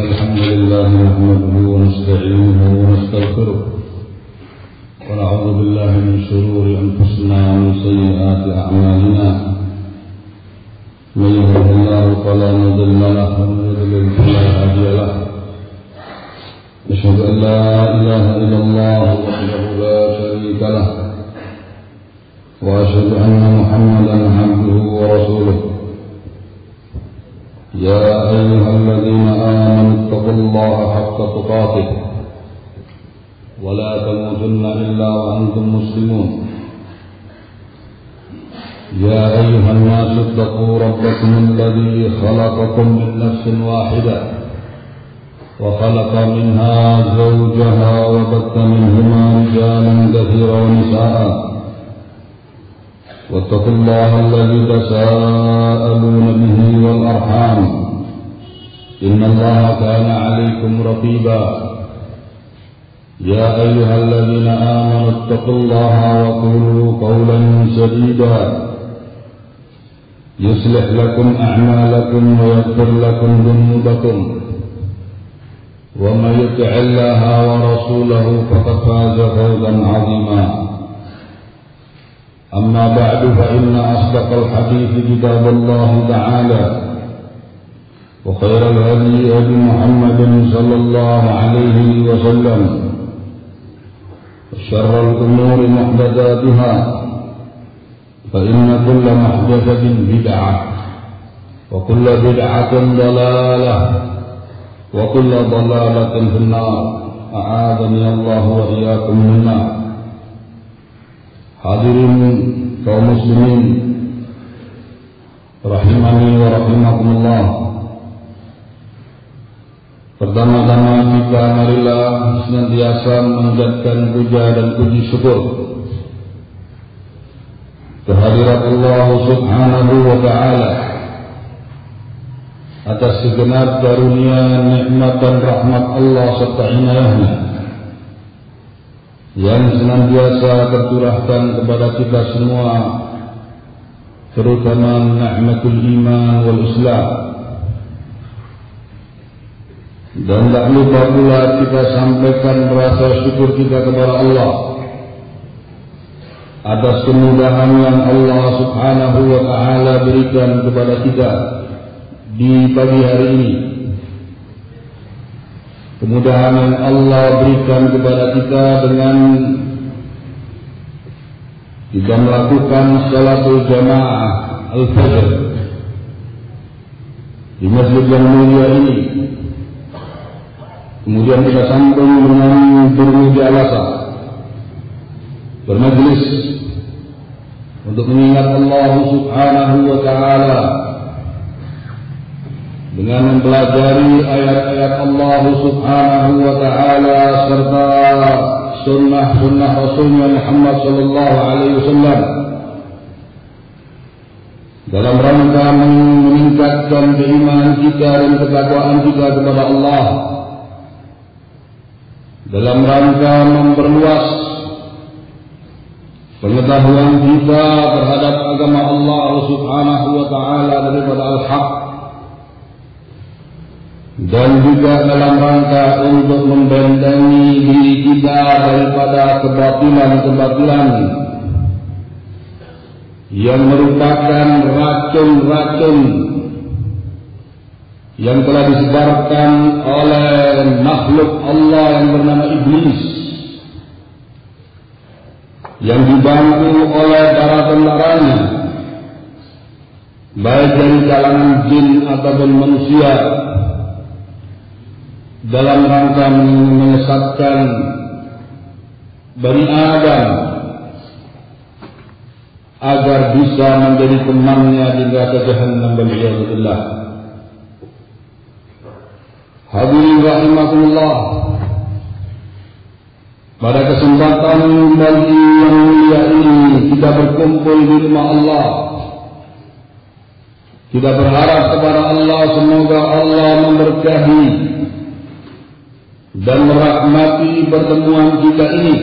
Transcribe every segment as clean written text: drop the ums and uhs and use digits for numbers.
الحمد لله نحمده ونستعينه ونستغفره ونعوذ بالله من شرور أنفسنا ومن سيئات أعمالنا من يهده الله فلا مضل له ومن يضلل فلا هادي له أشهد أن لا إله إلا الله وحده لا شريك له وأشهد أن محمدا عبده ورسوله يا أيها الذين آمنوا اتقوا الله حق تقاته ولا تموتن إلا وأنتم مسلمون يا أيها الناس اتقوا ربكم الذي خلقكم من نفس واحدة وخلق منها زوجها وبث منهما رجالا كثيرا ونساء واتقوا الله الذي تساءلون به والأرحام إن الله كان عليكم رقيبا يا أيها الذين آمنوا اتقوا الله وقولوا قولا سديدا يصلح لكم أعمالكم ويغفر لكم ذنوبكم ومن يطع الله ورسوله فقد فاز فوزا عظيما أما بعد فإن أصدق الحديث كتاب الله تعالى وخير الهدي هدي محمد صلى الله عليه وسلم وشر الأمور محدثاتها فإن كل محدثة بدعة وكل بدعة ضلالة وكل ضلالة في النار أعاذني الله وإياكم من النار. Hadirin kaum muslimin rahimani wa rahimakumullah. Pertama-tama kita marilah senantiasa mengucapkan puja dan puji syukur kehadirat Allah Subhanahu wa taala atas segenap karunia, nikmat dan rahmat Allah serta inayahnya yang senantiasa tercurahkan kepada kita semua, terutama nikmatul iman wal Islam. Dan tak lupa pula kita sampaikan rasa syukur kita kepada Allah atas kemudahan yang Allah Subhanahu wa taala berikan kepada kita di pagi hari ini. Kemudahan yang Allah berikan kepada kita dengan kita melakukan salatul jamaah al-fajr di masjid yang mulia ini. Kemudian kita sambung dengan bermujalasah, bermajlis untuk mengingat Allah Subhanahu wa taala dengan mempelajari ayat-ayat Allah Subhanahu wa taala serta sunnah-sunnah Rasulnya Muhammad sallallahu alaihi wasallam dalam rangka meningkatkan keimanan kita dan ketakwaan kita kepada Allah, dalam rangka memperluas pengetahuan kita terhadap agama Allah Subhanahu wa taala daripada al-haq, dan juga dalam rangka untuk membentengi diri kita daripada kebatilan-kebatilan yang merupakan racun-racun yang telah disebarkan oleh makhluk Allah yang bernama Iblis, yang dibantu oleh para tentaranya, baik dari kalangan jin ataupun manusia, dalam rangka menyesatkan Bani Adam agar bisa menjadi temannya di neraka Jahannam wal'iyadzubillah. Hadirin rahimakumullah, pada kesempatan bagi yang mulia ini kita berkumpul di rumah Allah. Kita berharap kepada Allah semoga Allah memberkahi dan merahmati pertemuan kita ini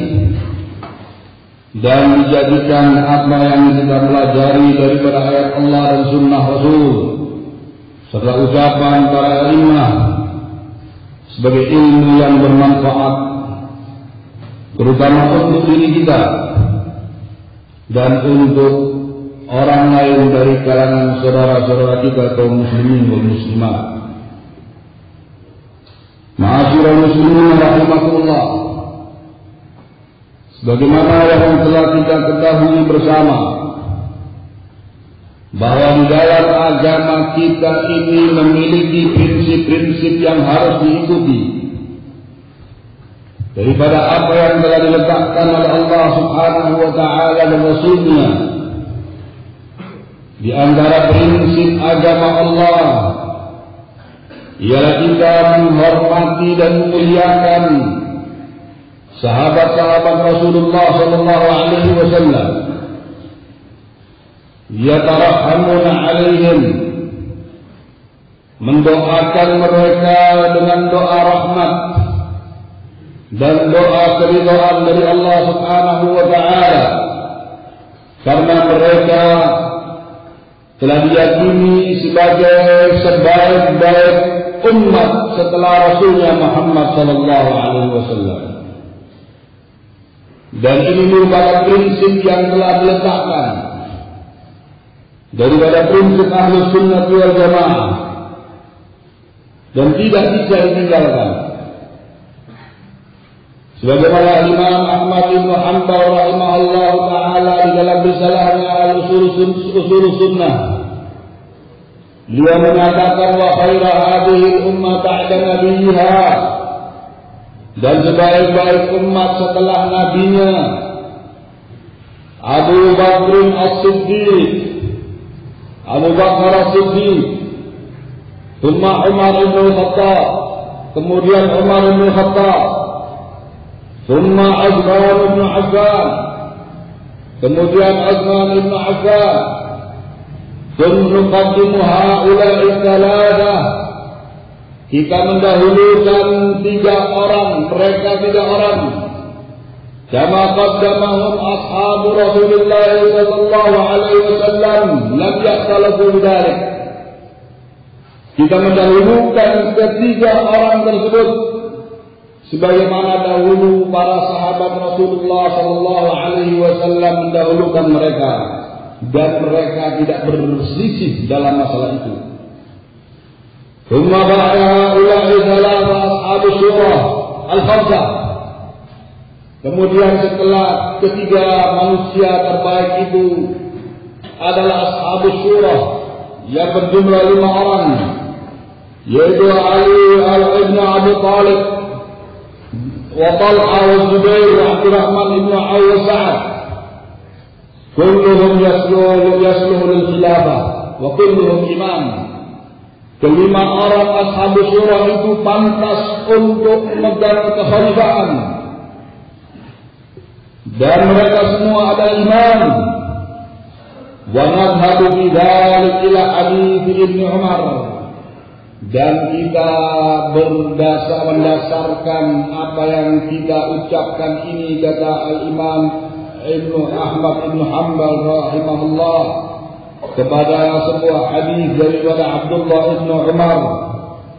dan menjadikan apa yang kita pelajari daripada ayat Allah dan sunnah Rasul serta ucapan para imam sebagai ilmu yang bermanfaat, terutama untuk diri kita dan untuk orang lain dari kalangan saudara-saudara kita kaum muslimin wal muslimat. Ma'asyiral muslimin rahimakumullah, sebagaimana yang telah kita ketahui bersama bahwa di dalam agama kita ini memiliki prinsip-prinsip yang harus diikuti daripada apa yang telah diletakkan oleh Allah Subhanahu wa taala dan Rasulnya. Di antara prinsip agama Allah ialah kita menghormati dan memuliakan sahabat-sahabat Rasulullah sallallahu alaihi wasallam. Yatarhamuna alaihim, mendoakan mereka dengan doa rahmat dan doa keridhaan dari Allah Subhanahu wa taala, karena mereka telah diyakini sebagai sebaik-baik umat setelah Rasulnya Muhammad sallallahu alaihi wasallam. Dan ini merupakan prinsip yang telah diletakkan daripada prinsip Ahlus Sunnah wal Jamaah dan tidak bisa ditinggalkan. Sebagaimana Imam Ahmad bin Hanbal rahimahullah taala di dalam risalahnya Al-Usul Sunnah, dia mengatakan wa khaira hadhihi ummah ba'da nabiyha, dan sebaik-baik umat setelah nabinya Abu Bakr As-Siddiq, Abu Bakar As-Siddiq, thumma Umar bin Khattab, kemudian Umar bin Khattab, thumma Uthman bin Affan, kemudian Uthman bin Affan. Thumma nuqaddimu haula'i thalatha, kita mendahulukan tiga orang, mereka tiga orang. Kama qaddamahum ashabu Rasulullah sallallahu alaihi wasallam lam yakhtalafu bidzalik. Kita mendahulukan ketiga orang tersebut sebagaimana dahulu para sahabat Rasulullah sallallahu alaihi wasallam mendahulukan mereka, dan mereka tidak berselisih dalam masalah itu. Thumma ba'da ulai thalatha ashabus surah al-khamsah, kemudian setelah ketiga manusia terbaik itu adalah ashabus surah yang berjumlah 5 orang, yaitu Ali ibn Abi Talib, wa Talha wa Zubair wa Abdurrahman ibn Auf wa Sa'ad. Kulluhum yasluhu lil khilafah wa kulluhum imam. Kelima orang ashabus surah itu pantas untuk memegang kekhalifahan, dan mereka semua ada imam. Wa nadhhabu bidzalik ila hadits Ibnu Umar, dan kita mendasarkan apa yang kita ucapkan ini, kata Al-Imam Ibnu Ahmad Ibnu Hanbal rahimahullah, kepada sebuah hadis daripada Abdullah Ibnu Umar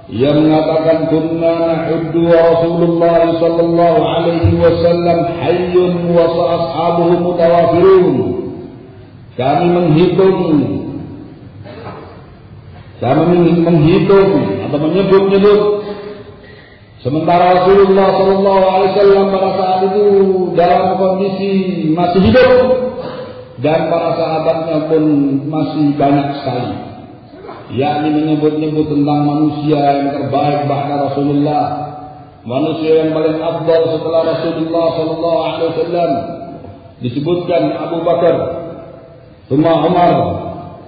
yang mengatakan kunna nahuddu Rasulullah sallallahu alaihi wasallam hayyun wa ashabuhu mutawafirun. Kami menghitung atau menyebut sementara Rasulullah sallallahu alaihi wasallam pada saat itu dalam kondisi masih hidup, dan para sahabatnya pun masih banyak sekali, yakni menyebut-nyebut tentang manusia yang terbaik bahkan Rasulullah, manusia yang paling afdal setelah Rasulullah sallallahu alaihi wasallam. Disebutkan Abu Bakar, thumma Umar,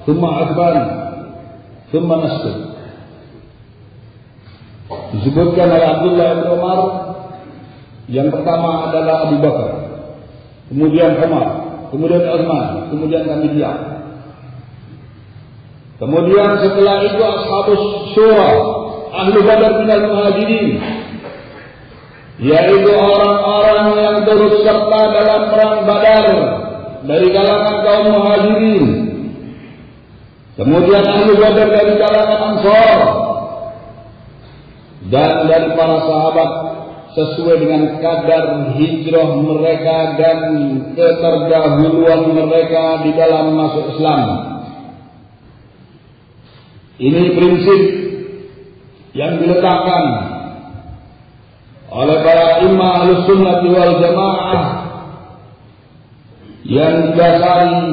thumma Uthman, thumma Nasr. Disebutkan oleh Abdullah bin Umar, yang pertama adalah Abu Bakar, kemudian Umar, kemudian Uthman, kemudian kami diam. Kemudian setelah itu ashabus surah, ahlu Badar minal muhajirin, yaitu orang-orang yang turut serta dalam perang Badar dari kalangan kaum muhajirin. Kemudian ahlu Badar dari kalangan Ansar, dan dari para sahabat sesuai dengan kadar hijrah mereka dan keterdahuluan mereka di dalam masuk Islam. Ini prinsip yang diletakkan oleh para imam Ahlus Sunnah wal Jamaah yang didasari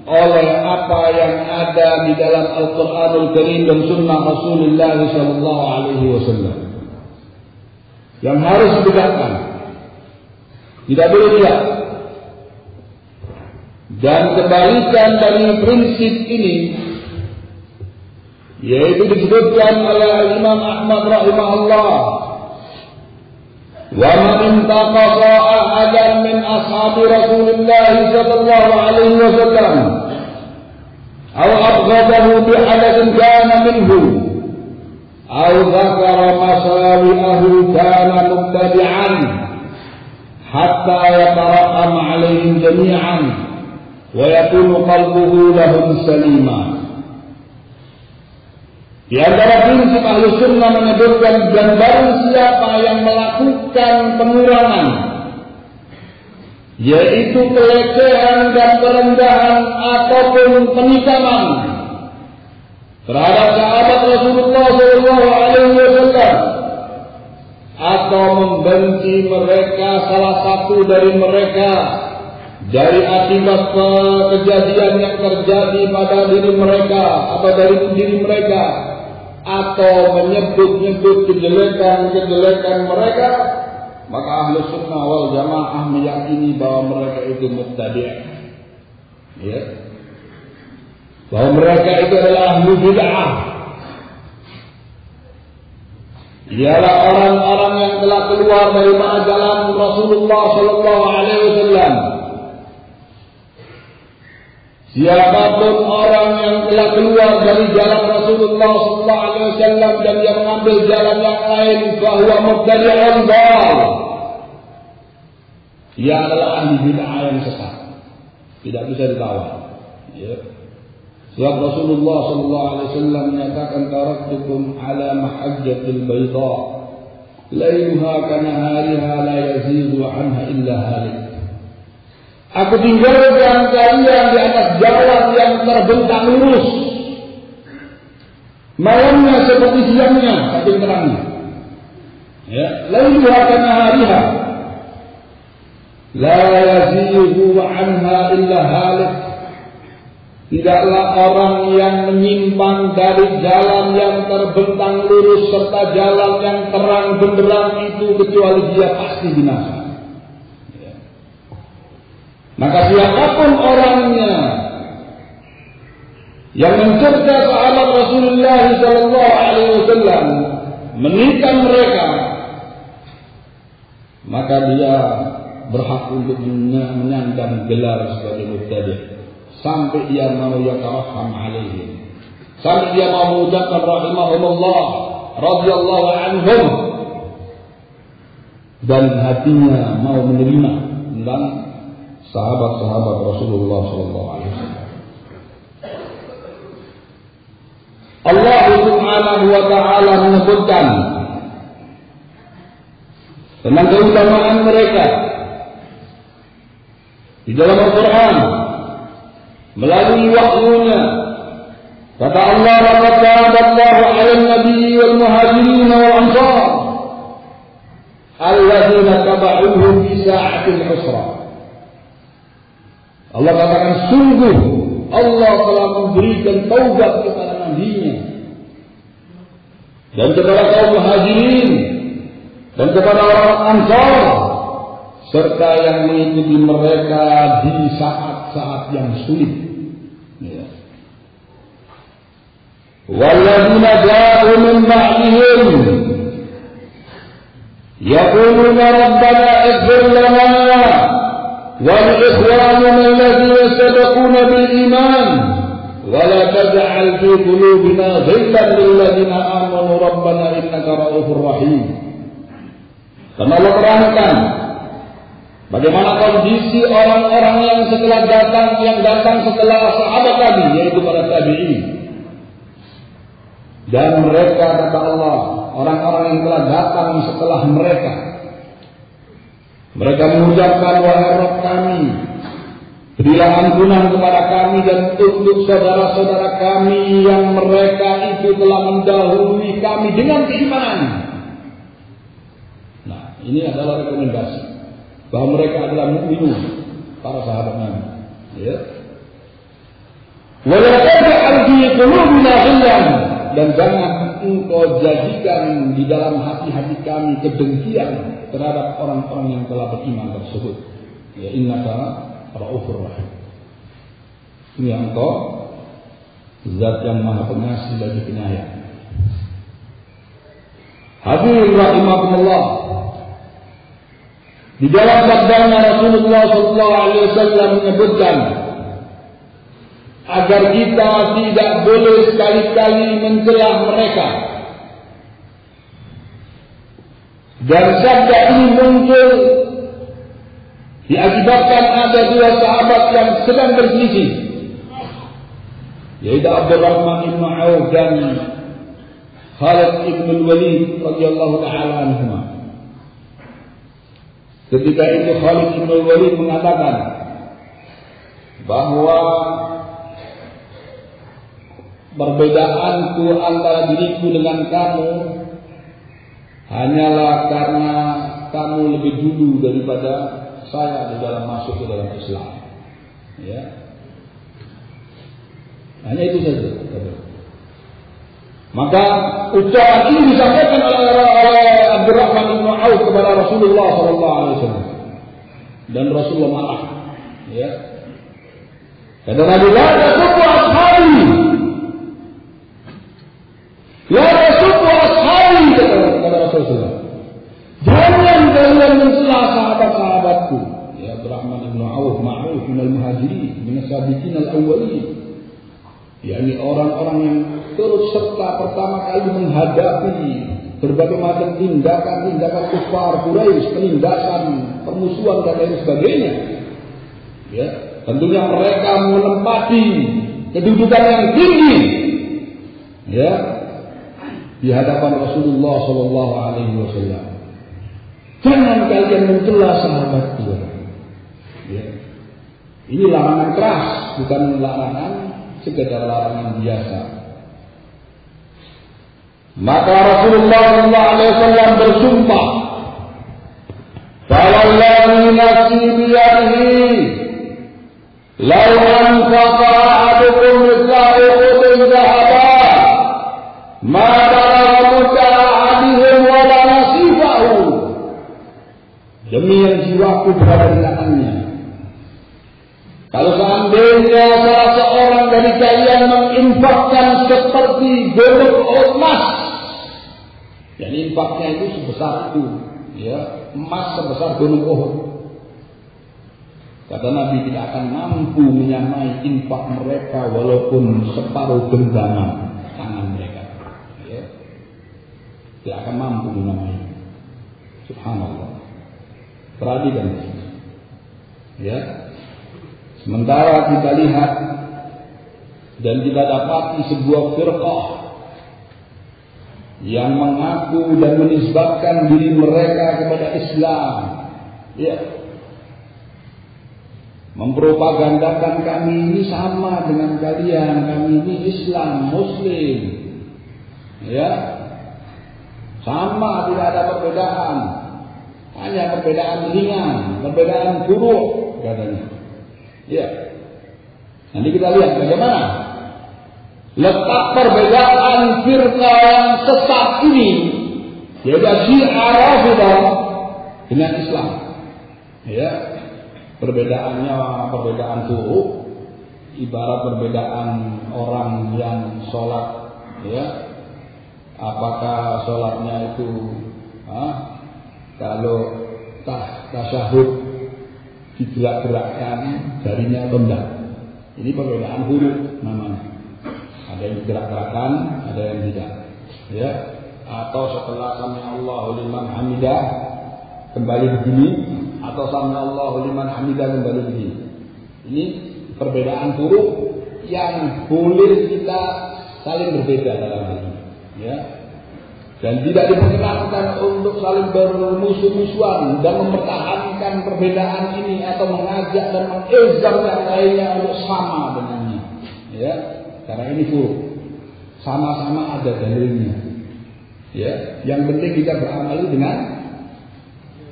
oleh apa yang ada di dalam Al-Quranul Karim dan Sunnah Rasulullah Sallallahu Alaihi Wasallam, yang harus ditegakkan, tidak boleh tidak. Dan kebalikan dari prinsip ini, yaitu disebutkan oleh Imam Ahmad rahimahullah, wa man intaqasa ahadan min ashabi Rasulullah sallallahu alaihi wasallam aw abghadahu bi hadathin kana minhu aw dzakara masawi'ahu kana mubtadi'an hatta yataraham alaihim jami'an wa yakunu qalbuhu lahum salima. Di antara prinsip Ahlus Sunnah menyebutkan, dan barang siapa yang melakukan pengurangan, yaitu pelecehan dan perendahan ataupun penikaman terhadap sahabat Rasulullah SAW, atau membenci mereka, salah satu dari mereka, dari akibat kejadian yang terjadi pada diri mereka atau dari diri mereka, atau menyebut-nyebut kejelekan-kejelekan mereka, maka Ahlus Sunnah wal Jamaah meyakini bahwa mereka itu mubtadi', ya, bahwa mereka itu adalah ahlu bid'ah, ialah orang-orang yang telah keluar dari jalan Rasulullah Sallallahu Alaihi Wasallam. Siapapun orang yang telah keluar dari jalan Rasulullah Sallallahu Alaihi Wasallam dan yang mengambil jalan yang lain, bahwa mubtadi'un dhal, ia adalah ahli bid'ah yang sesat, tidak bisa ditawar. Ya. Sebab Rasulullah Sallallahu Alaihi Wasallam menyatakan, taraktukum ala mahajjatil bayda lailuha kanahariha la yazidu anha illa halik. Aku tinggalkan kalian di atas jalan yang terbentang lurus, malamnya seperti siangnya, tapi terangnya. Ya, lailuha kanahariha la yazidu anha illa halik. Tidaklah orang yang menyimpang dari jalan yang terbentang lurus serta jalan yang terang benderang itu kecuali dia pasti binasa. Maka siapapun orangnya yang mencerca sahabat Rasulullah Sallallahu Alaihi Wasallam, menikam mereka, maka dia berhak untuk menyandang gelar sebagai mubtadi', sampai dia mau yataraham alaihim, sampai dia mau mengucapkan rahimahumullah, radhiyallahu anhum, dan hatinya mau menerima tentang sahabat-sahabat Rasulullah Sallallahu Alaihi Wasallam. Allah Subhanahu wa Ta'ala menyebutkan tentang keutamaan mereka di dalam Al-Quran melalui wahyunya. Kata Allah, laqad taballahu 'alan nabiyyi wal muhajirin wal ansar alladzina tabauhu fi sa'atil usra. Allah katakan, sungguh Allah telah memberikan taubat kepada nabinya dan kepada kaum muhajirin dan kepada orang ansar, serta yang mengikuti mereka di saat-saat yang sulit. Ya. Walladzina ja'u min ba'dihim yaquluna rabbana ighfir lana ولإخواننا الذين سبقونا بالإيمان ولا تجعل في قلوبنا غلا للذين آمنوا ربنا إنك رؤوف رحيم. Karena Allah terangkan bagaimana kondisi orang-orang yang datang setelah sahabat Nabi, yaitu para tabi'in. Dan mereka, kata Allah, orang-orang yang telah datang setelah mereka. Mereka mengucapkan, wahai Rabb kami, berilah ampunan kepada kami dan untuk saudara-saudara kami yang mereka itu telah mendahului kami dengan keimanan. Nah, ini adalah rekomendasi bahwa mereka adalah mukminun, para sahabat Nabi. Ya. Wa la taj'al fi qulubina ghillan, dan jangan engkau jadikan di dalam hati-hati kami kedengkian terhadap orang-orang yang telah beriman tersebut. Ya, innaka Raufur Rahim. Ini engkau Zat yang Maha Pengasih lagi Penyayang. Hadirin rahimakumullah. Di dalam sabdanya Rasulullah SAW menyebutkan agar kita tidak boleh sekali-kali mencela mereka. Dan sabda ini muncul diakibatkan ada dua sahabat yang sedang berselisih, yaitu Abdurrahman bin Auf dan Khalid bin Walid radhiyallahu taala anhuma. Ketika itu Khalid bin Walid mengatakan bahwa perbedaanku antara diriku dengan kamu hanyalah karena kamu lebih dulu daripada saya di dalam masuk ke dalam Islam. Ya. Hanya itu saja. Maka ucapan ini disampaikan oleh Abdurrahman bin Auf kepada Rasulullah SAW, dan Rasulullah marah. Ya. Kata Nabi, la tasubbu ashabi, la tasubbu ashabi, kata Rasulullah. Jangan kalian mencela sahabat-sahabatku. Ya, Abdurrahman bin Auf ma'ruf minal muhajirin, minas sabiqin al-awwalin. yakni orang-orang yang turut serta pertama kali menghadapi berbagai macam tindakan kufar Quraisy, penindasan, permusuhan dan lain sebagainya. Ya, tentunya mereka menempati kedudukan yang tinggi, ya, di hadapan Rasulullah Shallallahu Alaihi Wasallam. Jangan kalian mencela sahabat Tuhan. Ya. Ini larangan keras, bukan larangan sekedar larangan biasa. Maka Rasulullah Shallallahu Alaihi Wasallam bersumpah, "Fawallahi nafsi biyadihi, law anfaqa ahadukum mithla uhudin dhahaban, ma balagha mudda ahadihim wa la nasifahu." Demi yang jiwaku berada di tangannya, kalau seandainya salah seorang dari kalian menginfakkan seperti gunung emas, dan infaknya itu sebesar itu, ya, emas sebesar gunung Uhud, kata Nabi tidak akan mampu menyamai infak mereka walaupun separuh genggaman tangan mereka, ya, tidak akan mampu menyamai. Subhanallah. Perhatikan, ya. Sementara kita lihat dan kita dapati sebuah firqah yang mengaku dan menisbatkan diri mereka kepada Islam, ya, mempropagandakan kami ini sama dengan kalian, kami ini Islam, Muslim, ya, sama, tidak ada perbedaan, hanya perbedaan ringan, perbedaan buruk, katanya. Ya, nanti kita lihat bagaimana letak perbedaan firqah yang sesat ini, yaitu Syiah Rafidah dengan Islam. Ya, perbedaannya perbedaan buruk, ibarat perbedaan orang yang sholat, ya, apakah sholatnya itu kalau tasyahud digerak-gerakkan jarinya rendah, ini perbedaan huruf namanya. Ada yang digerak-gerakkan, ada yang tidak, ya. Atau setelah sami Allahu liman hamidah kembali begini, atau sami Allahu liman hamidah kembali begini. Ini perbedaan huruf yang boleh kita saling berbeda dalam hal ini, ya. dan tidak diperkenankan untuk saling bermusuh-musuhan dan mempertahankan perbedaan ini atau mengajak dan mengezar yang lainnya untuk sama dengannya. Ya, karena ini sama-sama ada dalilnya. Ya, yang penting kita beramal dengan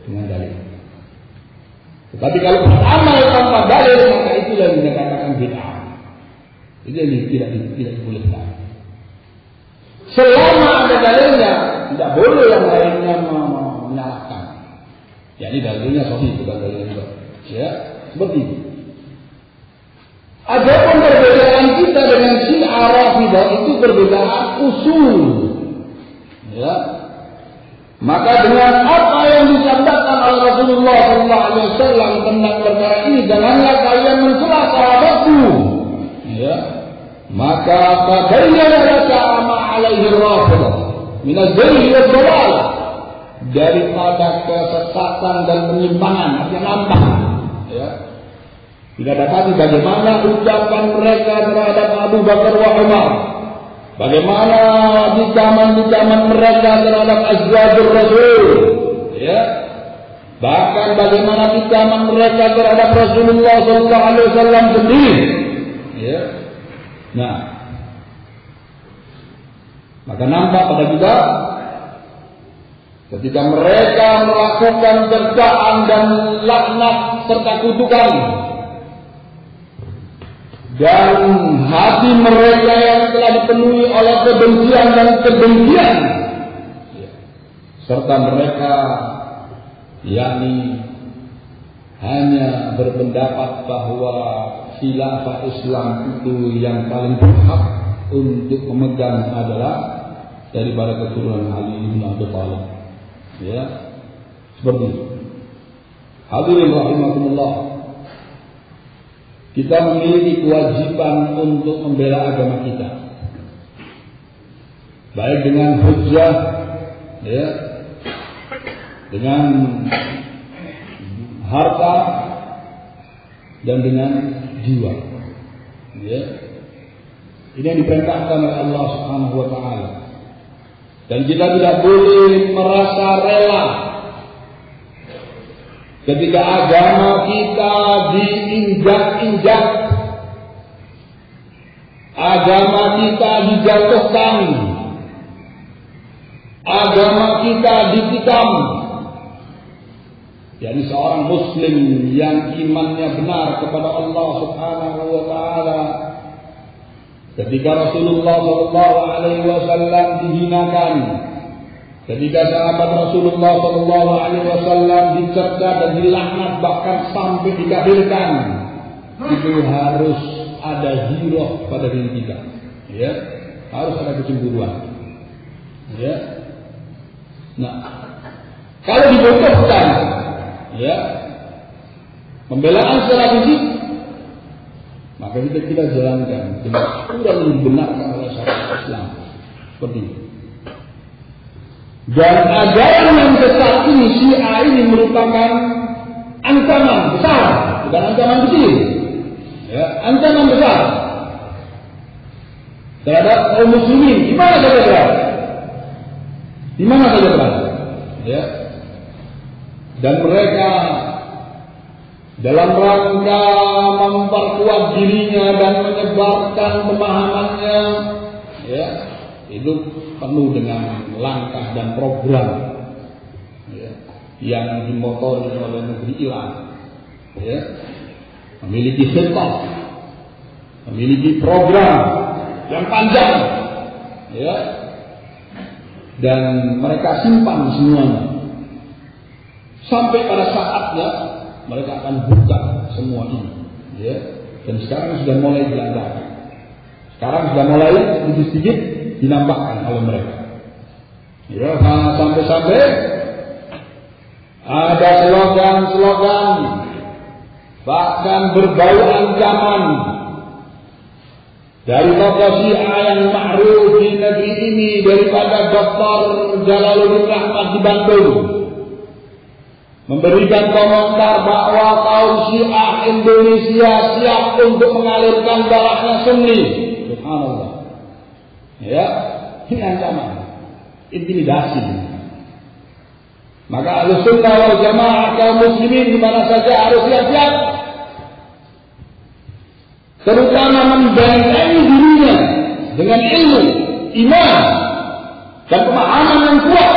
dalil. Tetapi kalau beramal tanpa dalil, maka itulah yang dikatakan bid'ah. Itu yang tidak dibolehkan. Selama ada dalilnya, tidak boleh yang lainnya menyalahkan. Ya, ini dalilnya sahih, bukan dalilnya. Ya, seperti itu. Adapun perbedaan kita dengan Syiah Rafidah itu perbedaan usul. Ya. Maka dengan apa yang disabdakan oleh Rasulullah SAW tentang perkara ini, janganlah kalian mencela sahabatku. Ya. Maka tabayyana laka ma alaihi Rafidah min az-zayg wal dalal, daripada kesesatan dan penyimpangan, artinya nampak. Ya. Tidak dapati bagaimana ucapan mereka terhadap Abu Bakar wa Umar, bagaimana dikaman mereka terhadap azwajur Rasul, ya, bahkan bagaimana dikaman mereka terhadap Rasulullah SAW sendiri, ya. Nah, maka nampak pada kita ketika mereka melakukan cercaan dan laknat serta kutukan, dan hati mereka yang telah dipenuhi oleh kebencian dan kebencian, serta mereka yakni hanya berpendapat bahwa khilafah Islam itu yang paling berhak untuk memegang adalah daripada keturunan Ali bin Abi Thalib. Ya, seperti itu. Hadirin rahimakumullah, kita memiliki kewajiban untuk membela agama kita, baik dengan hujjah, ya, dengan harta, dan dengan jiwa. Ya. Ini yang diperintahkan oleh Allah Subhanahu wa taala. Dan kita tidak boleh merasa rela ketika agama kita diinjak-injak, agama kita dijatuhkan, agama kita ditikam. Jadi seorang muslim yang imannya benar kepada Allah Subhanahu wa taala, ketika Rasulullah SAW dihinakan, ketika sahabat Rasulullah SAW dicerca dan dilaknat bahkan sampai dikafirkan, itu harus ada hirah pada diri kita. Ya, harus ada kecemburuan. Ya. Nah, kalau dibutuhkan, ya, pembelaan secara fisik, maka kita jalankan dengan kurang dibenarkan oleh syariat Islam. Seperti itu. Dan ajaran yang sesat ini, Syiah ini merupakan ancaman besar, bukan ancaman kecil. Ya, ancaman besar terhadap kaum muslimin. Di mana saja berada? Di mana saja berada? Ya. Dan mereka dalam rangka memperkuat dirinya dan menyebarkan pemahamannya, ya, itu penuh dengan langkah dan program, ya, yang dimotori oleh negeri Iran, ya, memiliki khitah, memiliki program yang panjang, ya, dan mereka simpan semuanya sampai pada saatnya mereka akan buka semua ini, ya. Dan sekarang sudah mulai dilancarkan. Sekarang sudah mulai sedikit dinampakkan oleh mereka. Ya, sampai-sampai ada slogan-slogan, bahkan berbau ancaman dari tokoh Syiah yang ma'ruf di negeri ini, daripada Dr. Jalaluddin Rahmat di Bandung, memberikan komentar bahwa kaum Syiah Indonesia siap untuk mengalirkan darahnya Sunni. Subhanallah. Ya, ini ancaman. intimidasi. Maka Ahlussunnah wal Jamaah kaum muslimin di mana saja harus siap-siap, terutama membentengi dirinya dengan ilmu, iman, dan pemahaman yang kuat.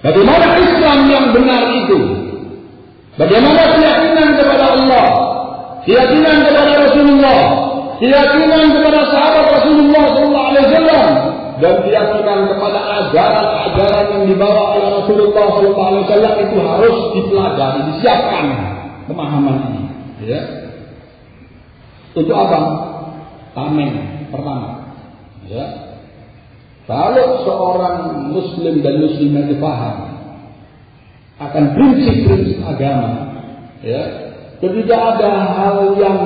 Bagaimana Islam yang benar itu? Bagaimana keyakinan kepada Allah, keyakinan kepada Rasulullah, keyakinan kepada sahabat Rasulullah SAW, dan keyakinan kepada ajaran-ajaran yang dibawa oleh Rasulullah SAW itu harus dipelajari, disiapkan pemahaman ini. Ya. Untuk apa? Tameng pertama. Ya. Kalau seorang Muslim dan Muslimah itu paham akan prinsip-prinsip agama, ya, ketika ada hal yang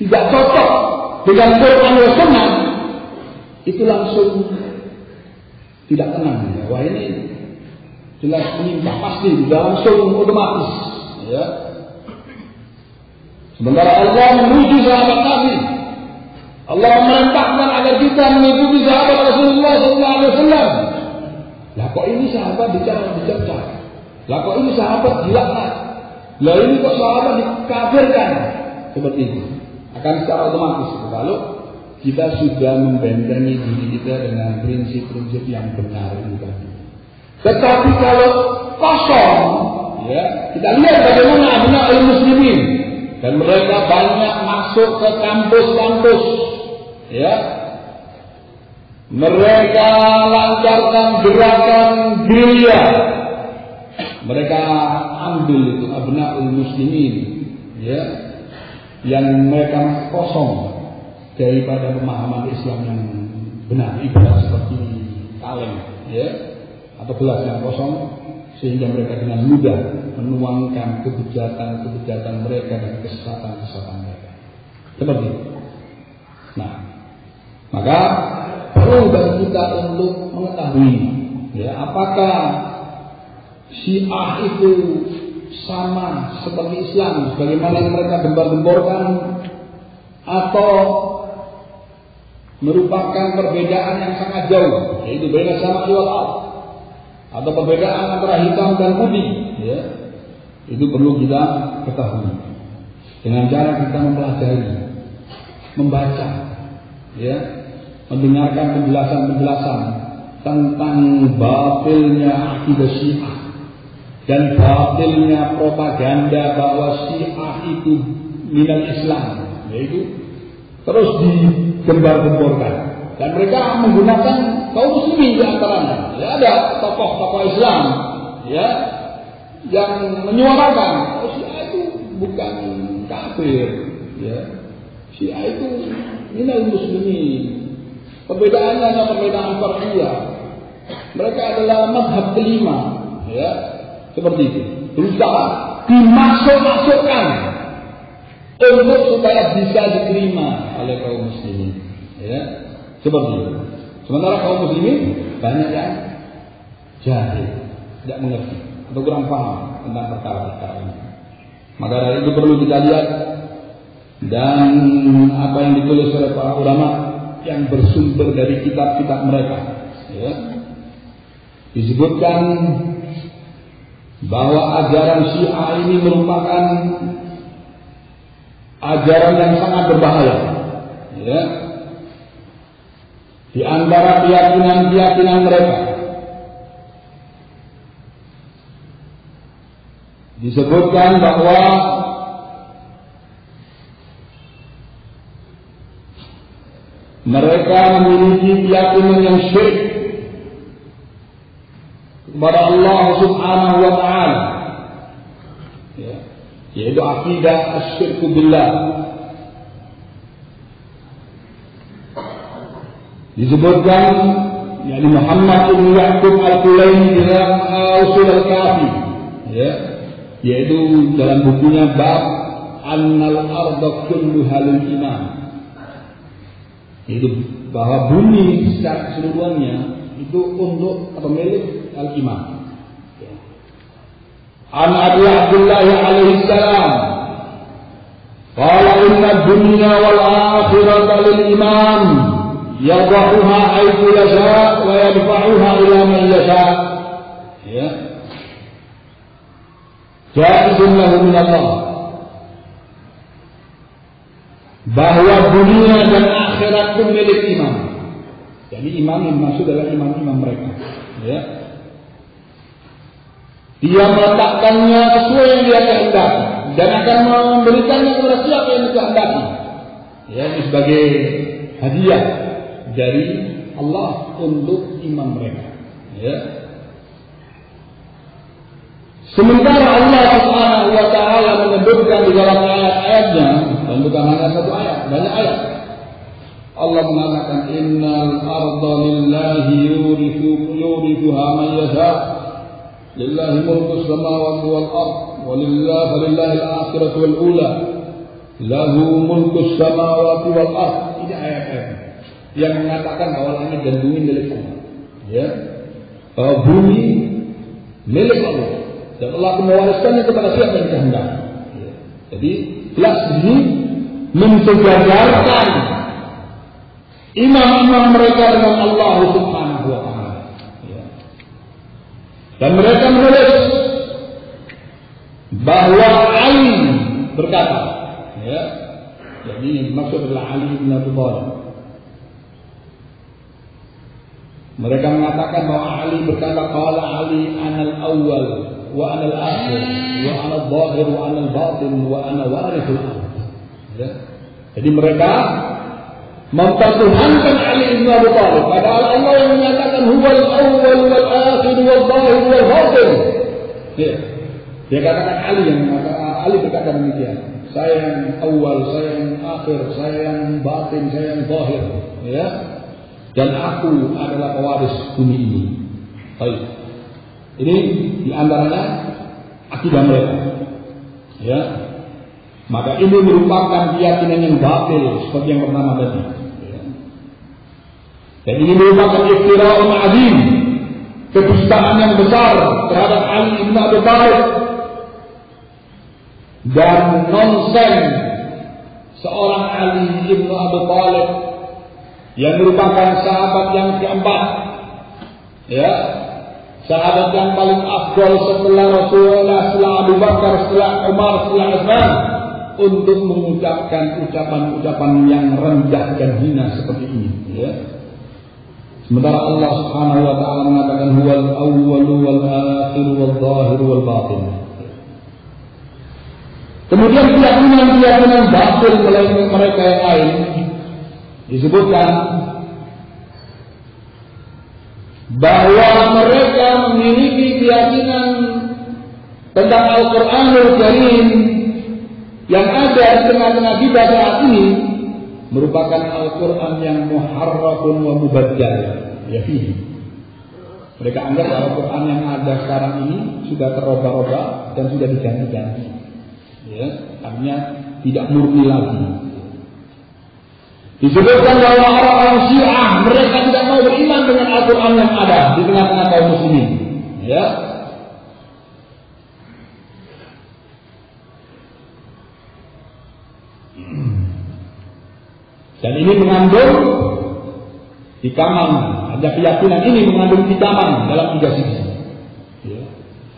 tidak cocok dengan Quran dan Sunnah, itu langsung tidak tenang. Ya. Wah, ini jelas menimpa pasti, langsung otomatis. Ya. Sementara Allah memuji sahabat Nabi, Allah memerintahkan agar kita mengikuti sahabat Rasulullah SAW. Lah kok ini sahabat dicerca? Lah kok ini sahabat dilaknat? Lah ini kok sahabat dikafirkan? Seperti itu. Akan secara otomatis kalau kita sudah membentengi diri kita dengan prinsip-prinsip yang benar itu tadi. Tetapi kalau kosong, ya, kita lihat bagaimana abna muslimin dan mereka banyak masuk ke kampus-kampus, ya, mereka lancarkan gerakan gerilya, mereka ambil itu abnaul muslimin, ya, yang mereka kosong daripada pemahaman Islam yang benar, ibarat seperti kaleng, ya, atau gelas yang kosong, sehingga mereka dengan mudah menuangkan kebejatan mereka dan kesesatan mereka. Seperti itu. Nah, maka perlu bagi kita untuk mengetahui, ya, apakah Syiah itu sama seperti Islam, sebagaimana yang mereka gembar-gemborkan, atau merupakan perbedaan yang sangat jauh, yaitu beda sama wal ardh, atau perbedaan antara hitam dan putih, ya. Itu perlu kita ketahui dengan cara kita mempelajari, membaca, ya, mendengarkan penjelasan-penjelasan tentang batilnya akidah Syiah dan batilnya propaganda bahwa Syiah itu minal Islam, yaitu terus digembar-gemborkan, dan mereka menggunakan kaum muslimin di antaranya. Ya, ada tokoh-tokoh Islam, ya, yang menyuarakan Syiah itu bukan kafir, ya, Syiah itu minal muslimin. Perbedaannya hanya perbedaan fardhiyah. Mereka adalah mazhab kelima, ya, seperti itu. Berusaha dimasuk-masukkan untuk supaya bisa diterima oleh kaum muslimin, ya, seperti itu. Sementara kaum muslimin banyak yang jahil, tidak mengerti atau kurang paham tentang perkara-perkara ini. Maka dari itu perlu kita lihat dan apa yang ditulis oleh para ulama yang bersumber dari kitab-kitab mereka, ya. Disebutkan bahwa ajaran Syiah ini merupakan ajaran yang sangat berbahaya, ya. Di antara keyakinan mereka disebutkan bahwa mereka memiliki keyakinan yang syirik kepada Allah Subhanahu wa Ta'ala, ya, yaitu akidah asyirku billah. Disebutkan yakni Muhammad bin Ya'qub al-Kulaini dalam Usul al-Kafi, ya, yaitu dalam bukunya bab annal arda kulluha lil iman, yaitu bahwa bumi secara keseluruhannya itu untuk atau milik al-imam. An Abi Abdullah alaihi salam qala inna dunya wal akhirata lil imam yadha'uha haitsu yasha wa yadfa'uha ila man yasha. Ya. Jaizun lahu min Allah. Bahwa dunia dan akhirat itu milik imam. Jadi imam yang maksud adalah imam-imam mereka. Ya. Dia meletakkannya sesuai yang dia kehendaki dan akan memberikannya kepada siapa yang dikehendaki. Ya, ini sebagai hadiah dari Allah untuk imam mereka. Ya. Sementara Allah Subhanahu wa taala menyebutkan di dalam ayat-ayatnya, dan bukan hanya satu ayat, banyak ayat. Allah mengatakan innal arda lillahi yurithuha man yasha. Lillahi mulku samawati wal ard walillahi al-akhiratu wal ula. Lahu mulku samawati wal ard. Ini ayat-ayat yang mengatakan bahwa langit dan bumi milik Allah. Ya. Bahwa bumi milik Allah. Dan Allah mewariskannya kepada siapa yang dikehendaki. Ya. Jadi jelas ini mensejajarkan imam-imam mereka dengan Allah Subhanahu wa taala. Ya. Dan mereka menulis bahwa Ali berkata, ya. Jadi maksud adalah Ali bin Abi Thalib. Mereka mengatakan bahwa Ali berkata, qala Ali anal awwal wa anal akhir wa anal zahir wa anal batin wa ana warithul ard. Ya. Jadi mereka mempertuhankan Ali bin Abi Thalib, padahal Allah yang menyatakan huwal awwal wal akhir wal zahir wal batin. Ya. Dia katakan Ali yang mengatakan, Ali berkata demikian. Saya yang awal, saya yang akhir, saya yang batin, saya yang zahir. Ya. Dan aku adalah pewaris bumi ini. Baik. Ini diantaranya akidah mereka. Ya. Maka ini merupakan keyakinan yang batil seperti yang pertama tadi. Ya. Dan ini merupakan iftira'un azim, kedustaan yang besar terhadap Ali bin Abi Thalib dan nonsen seorang Ali bin Abi Thalib yang merupakan sahabat yang keempat, ya, sahabat yang paling afdal setelah Rasulullah, setelah Abu Bakar, setelah Umar, setelah Utsman, untuk mengucapkan ucapan-ucapan yang rendah dan hina seperti ini. Ya. Sementara Allah Subhanahu wa taala mengatakan huwal awwalu wal akhiru wal zahiru wal batin. Kemudian keyakinan batil mereka yang lain disebutkan bahwa mereka memiliki keyakinan tentang Al-Qur'anul Karim yang ada di tengah-tengah kita saat ini merupakan Al-Quran yang muharrafun wa mubaddal. Ya fihi. Mereka anggap Al-Quran yang ada sekarang ini sudah terubah-ubah dan sudah diganti-ganti. Ya, artinya tidak murni lagi. Disebutkan bahwa orang-orang Syiah mereka tidak mau beriman dengan Al-Quran yang ada di tengah-tengah kaum muslimin. Ya. Dan ini mengandung hikaman, ada keyakinan ini mengandung hikaman dalam 3 sisi. Ya.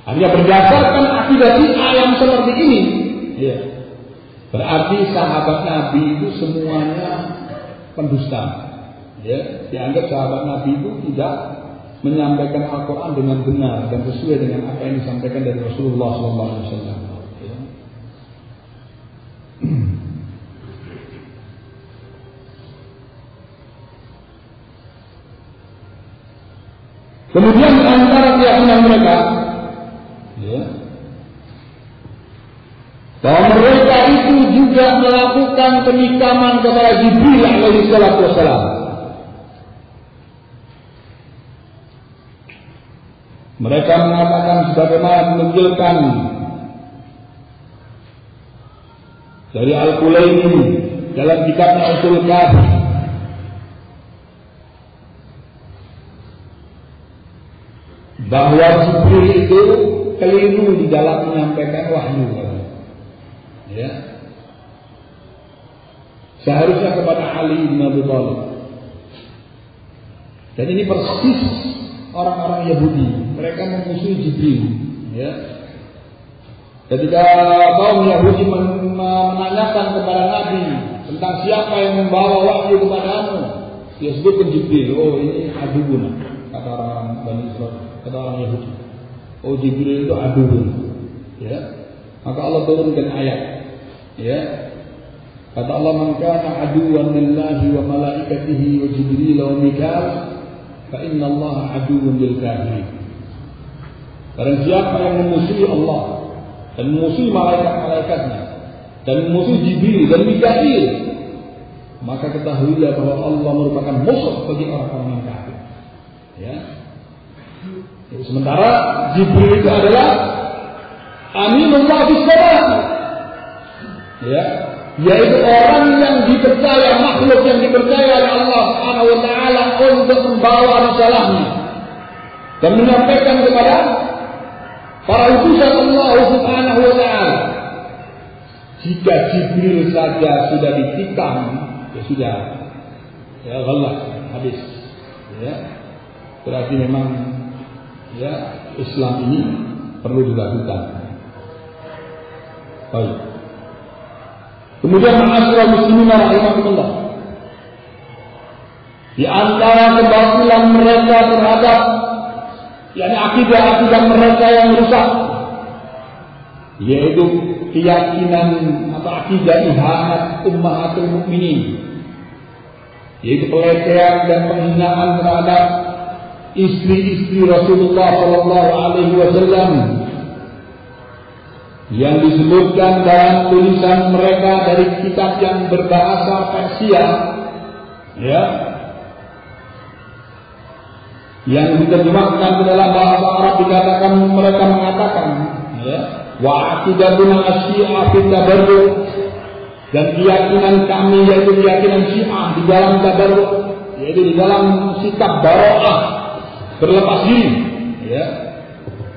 Artinya berdasarkan akidah Syiah yang seperti ini, ya, berarti sahabat Nabi itu semuanya pendusta. Ya, dianggap sahabat Nabi itu tidak menyampaikan Al-Quran dengan benar dan sesuai dengan apa yang disampaikan dari Rasulullah SAW. Ya. Kemudian antara keyakinan mereka, ya, bahwa mereka itu juga melakukan penikaman kepada Jibril alaihi salatu wassalam. Mereka mengatakan sebagaimana menunjukkan dari Al-Kulaini dalam kitabnya Ushul Kafi, bahwa Jibril itu keliru di dalam menyampaikan wahyu. Ya. Seharusnya kepada Ali bin Abi Thalib. Dan ini persis orang-orang Yahudi. Mereka memusuhi Jibril. Ya. Ketika kaum Yahudi menanyakan kepada Nabi tentang siapa yang membawa wahyu kepadamu, dia sebutkan Jibril. Oh, ini aduun, kata orang Bani Israil, kata orang Yahudi. Oh, Jibril itu aduun. Ya. Maka Allah turunkan ayat. Ya. Kata Allah, "Man kana aduwwan lillahi wa malaikatihi wa Jibril wa Mikail, fa inna Allah aduwwun lil kafirin." Barang siapa yang memusuhi Allah dan memusuhi malaikat-malaikatnya dan memusuhi Jibril dan Mikail, maka ketahuilah bahwa Allah merupakan musuh bagi orang-orang yang kafir. Ya. Sementara Jibril itu adalah aminullah bis salam. Ya, yaitu orang yang dipercaya, makhluk yang dipercaya oleh Allah Subhanahu wa taala untuk membawa risalahnya dan menyampaikan kepada para utusan Allah Subhanahu wa taala. Jika Jibril saja sudah ditikam, ya sudah, ya ghalas, habis. Ya. Berarti memang ya Islam ini perlu dilakukan. Baik. Kemudian ma'asyiral muslimin rahimakumullah. Di antara kebatilan mereka terhadap yakni akidah-akidah mereka yang rusak, yaitu keyakinan atau akidah ihanat ummahatul mukminin, yaitu pelecehan dan penghinaan terhadap istri-istri Rasulullah sallallahu alaihi wasallam yang disebutkan dalam tulisan mereka dari kitab yang berbahasa Persia, ya, yang diterjemahkan ke dalam bahasa Arab. Dikatakan mereka mengatakan, ya, wa aqidatuna asy-syi'a fi tabarruk, dan keyakinan kami yaitu keyakinan Syiah di dalam tabarruk, yaitu di dalam sikap bara'ah, berlepas diri, ya.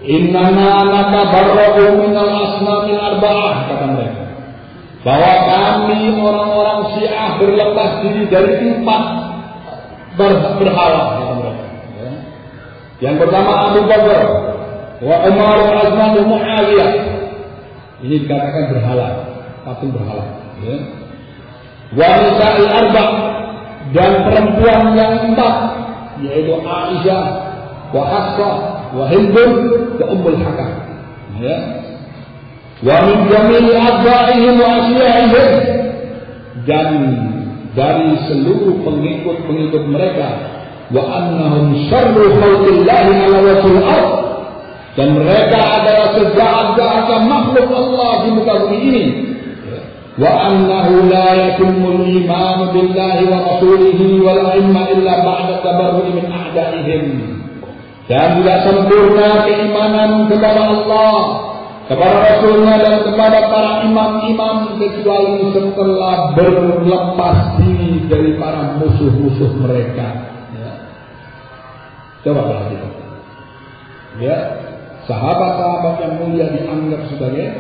Innana natabarra'u minal asnamil arba'ah, kata mereka, bahwa kami orang-orang Syiah berlepas diri dari 4 berhala, kata mereka. Ya. Yang pertama Abu Bakar, wa Umar, wa Utsman, wa Muawiyah. Ini dikatakan berhala, patung berhala. Ya. Wa nisa'il arba', dan perempuan yang 4, yaitu Aisyah, wa Hafsah, wa Hindun, wa Ummul Hakam. Ya. Wa min jami'i adba'ihim wa asyia'ihim, dan dari seluruh pengikut-pengikut mereka, wa annahum syarru khalqillahi ala wajhil ardh, dan mereka adalah sejahat-jahatnya makhluk Allah di muka bumi ini. Wa annahu la yatimul iman billahi wa rasulihi wal a'imma illa ba'da tabarru'i min a'da'ihim, dan tidak sempurna keimanan kepada Allah, kepada Rasulnya, dan kepada para imam-imam kecuali setelah berlepas diri dari para musuh-musuh mereka. Ya. Coba perhatikan. Ya, sahabat-sahabat yang mulia dianggap sebagai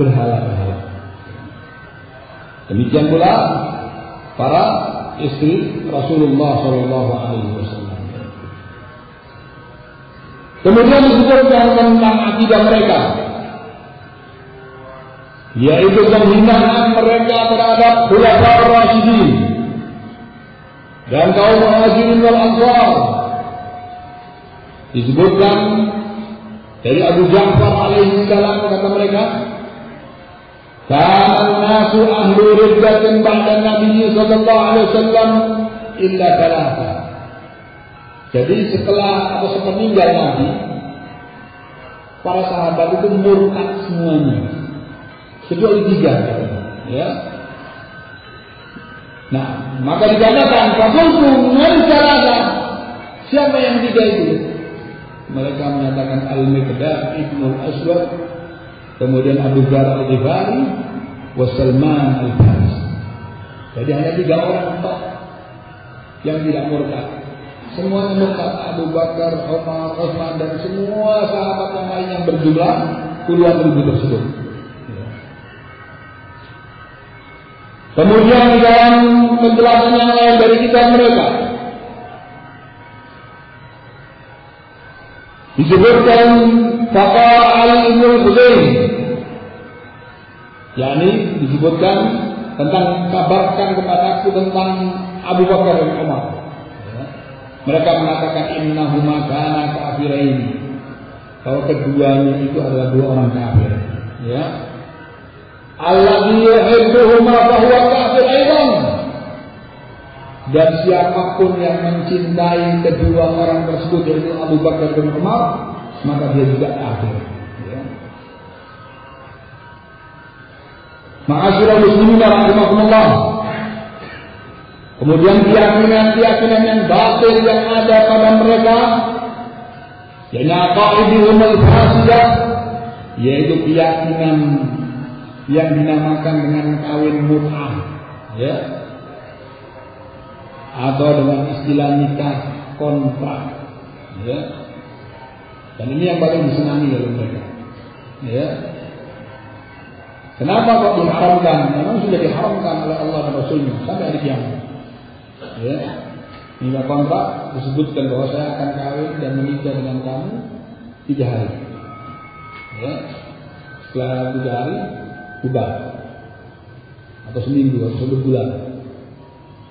berhala-berhala. Demikian pula para istri Rasulullah SAW. Kemudian disebutkan tentang akidah mereka, yaitu penghinaan mereka terhadap khulafaur rasyidin dan kaum muhajirin wal ansar. Disebutkan dari Abu Ja'far alaihi salam, kata mereka, kana nasu ahlu riddatin ba'da Nabi sallallahu alaihi wasallam illa thalatha. Jadi setelah atau sepeninggal Nabi, para sahabat itu murtad semuanya, kecuali 3, ya. Nah, maka dikatakan fakultum man salasa, siapa yang 3 itu? Mereka menyatakan Al-Miqdad ibn al-Aswad, kemudian Abu Dzar al-Ghifari, wa Salman al-Farisi. Jadi hanya 3 orang yang tidak murtad. Semuanya murtad. Abu Bakar, Umar, Utsman, dan semua sahabat yang lain yang berjumlah puluhan ribu tersebut. Kemudian di dalam penjelasan yang lain dari kitab mereka, Disebutkan faqala Ali bin Husain, yakni disebutkan tentang kabarkan kepadaku tentang Abu Bakar dan Umar. Mereka mengatakan innahuma kana kafirain, bahwa keduanya itu adalah dua orang kafir. Ya. Alladzi yuhibbuhuma fahuwa kafir aidan. Dan siapapun yang mencintai kedua orang tersebut, yaitu Abu Bakar dan Umar, maka dia juga kafir. Ya. Ma'asyiral muslimin rahimakumullah. Kemudian keyakinan-keyakinan yang batil yang ada pada mereka, yaitu aqaidihum al-fasidah, yaitu keyakinan yang dinamakan dengan kawin mut'ah, ya, atau dengan istilah nikah kontrak, ya. Dan ini yang paling disenangi oleh mereka, ya. Kenapa kok diharamkan? Memang sudah diharamkan oleh Allah dan Rasulnya sampai hari kiamat. Ya, nikah kontrak disebutkan bahwa saya akan kawin dan menikah dengan kamu 3 hari. Ya, setelah 3 hari bubar, atau seminggu atau 1 bulan.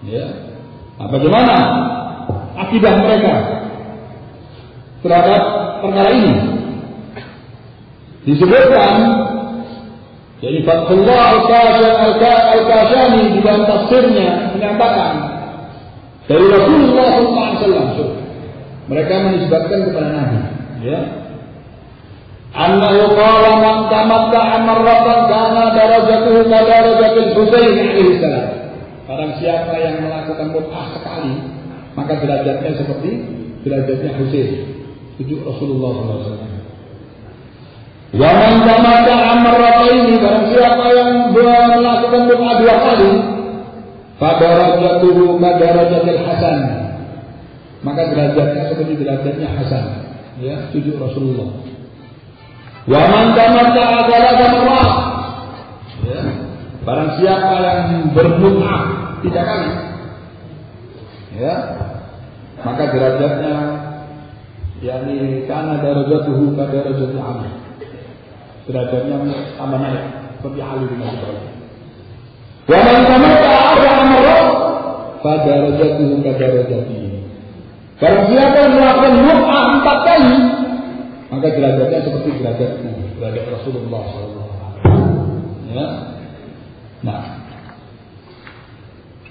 Ya, bagaimana akidah mereka terhadap perkara ini? Disebutkan, jadi Fathullah Al-Kashani di dalam tafsirnya menyatakan dari Rasulullah SAW, mereka menisbatkan kepada Nabi, ya, annahu qala man tamatta'a marratan kana darajatuhu ka darajatil Husain alaihi salam. Barang siapa yang melakukan mut'ah sekali, maka derajatnya seperti derajatnya Husain, cucu Rasulullah SAW. Wa man tamatta'a marrataini, barang siapa yang melakukan mut'ah 2 kali, fadarajatuhu madarajatil Hasan, maka derajatnya seperti derajatnya Hasan, ya, cucu Rasulullah. Wa man tamatta'a 3 marrat, ya, barang siapa yang bermut'ah 3 kali, ya, maka derajatnya yakni kana darajatuhu ka darajatil Ali, derajatnya tambah naik seperti Ali bin Abi Thalib. Wa man tamatta'a 4 marrat fa darajatuhu ka darajatihi. Barang siapa yang melakukan mut'ah 4 kali, maka derajatnya seperti derajat Rasulullah SAW. Ya. Nah,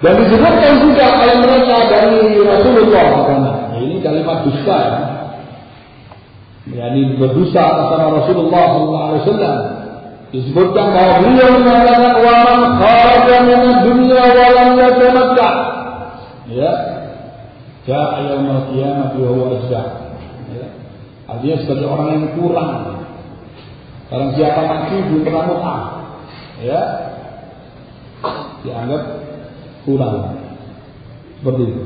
dan disebutkan juga oleh mereka dari Rasulullah karena ini kalimat dusta, ya, ini berdusta atas nama Rasulullah SAW. Disebutkan bahwa beliau mengatakan wa man kharaja min ad-dunya wa lam yatamatta', ya, ja'a yaumil qiyamah wa huwa ajza'. Ya. Artinya sebagai orang yang kurang. Barang siapa mati belum pernah mut'ah, ya, dianggap kurang. Seperti itu.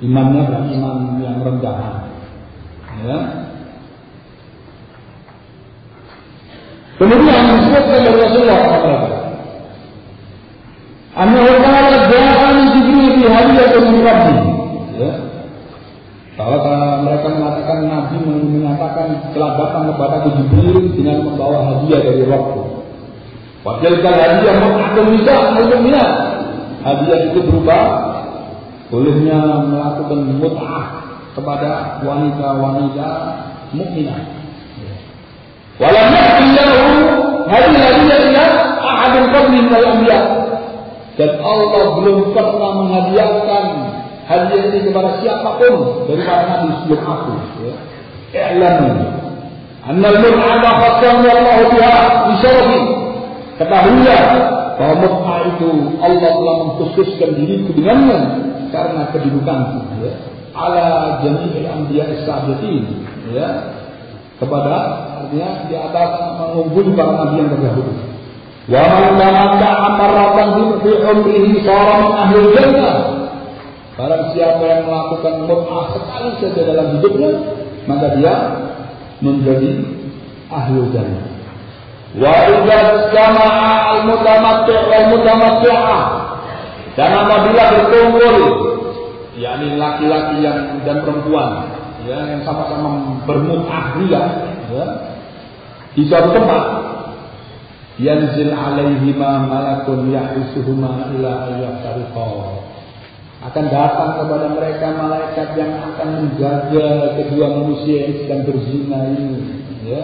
Imannya bukan iman yang rendah. Ya. Kemudian disebutkan dari Rasulullah SAW, annahu qala ja'ani Jibril bi hadiyatin min Rabbi, ya, bahwa mereka mengatakan Nabi menyatakan telah datang kepada Jibril dengan membawa hadiah dari Rabb. Wa tilkal hadiah mu'atun nisa al-mu'minat. Hadiah itu berupa bolehnya melakukan mut'ah kepada wanita-wanita mukminah. Walam ya'tiyahu hadiah ila ahadin qablin wal anbiya. Dan Allah belum pernah menghadiahkan hadiah ini kepada siapapun dari para nabi sebelum aku. I'lam anna al-mut'ata khassana Allah biha bi syarafi. Ketahuilah bahwa mut'ah itu Allah telah mengkhususkan diriku dengannya karena kedudukanku, ya, ala jami'il anbiya as-sabiqin, ya, kepada, artinya di atas mengungguli para nabi yang terdahulu. Wa man tamatta'a marratan fi umrihi sara min ahli jannah. Barang siapa yang melakukan mut'ah sekali saja dalam hidupnya, maka dia menjadi ahli jannah. Wa idza jama'a al-mutamatti' wal mutamatti'ah, dan apabila berkumpul, yakni laki-laki dan perempuan, ya, yang sama-sama bermut'ah ya, di suatu tempat, yanzil alaihima malakun yahisuhuma ila ayyatariqa, akan datang kepada mereka malaikat yang akan menjaga kedua manusia yang sedang berzina ini, ya.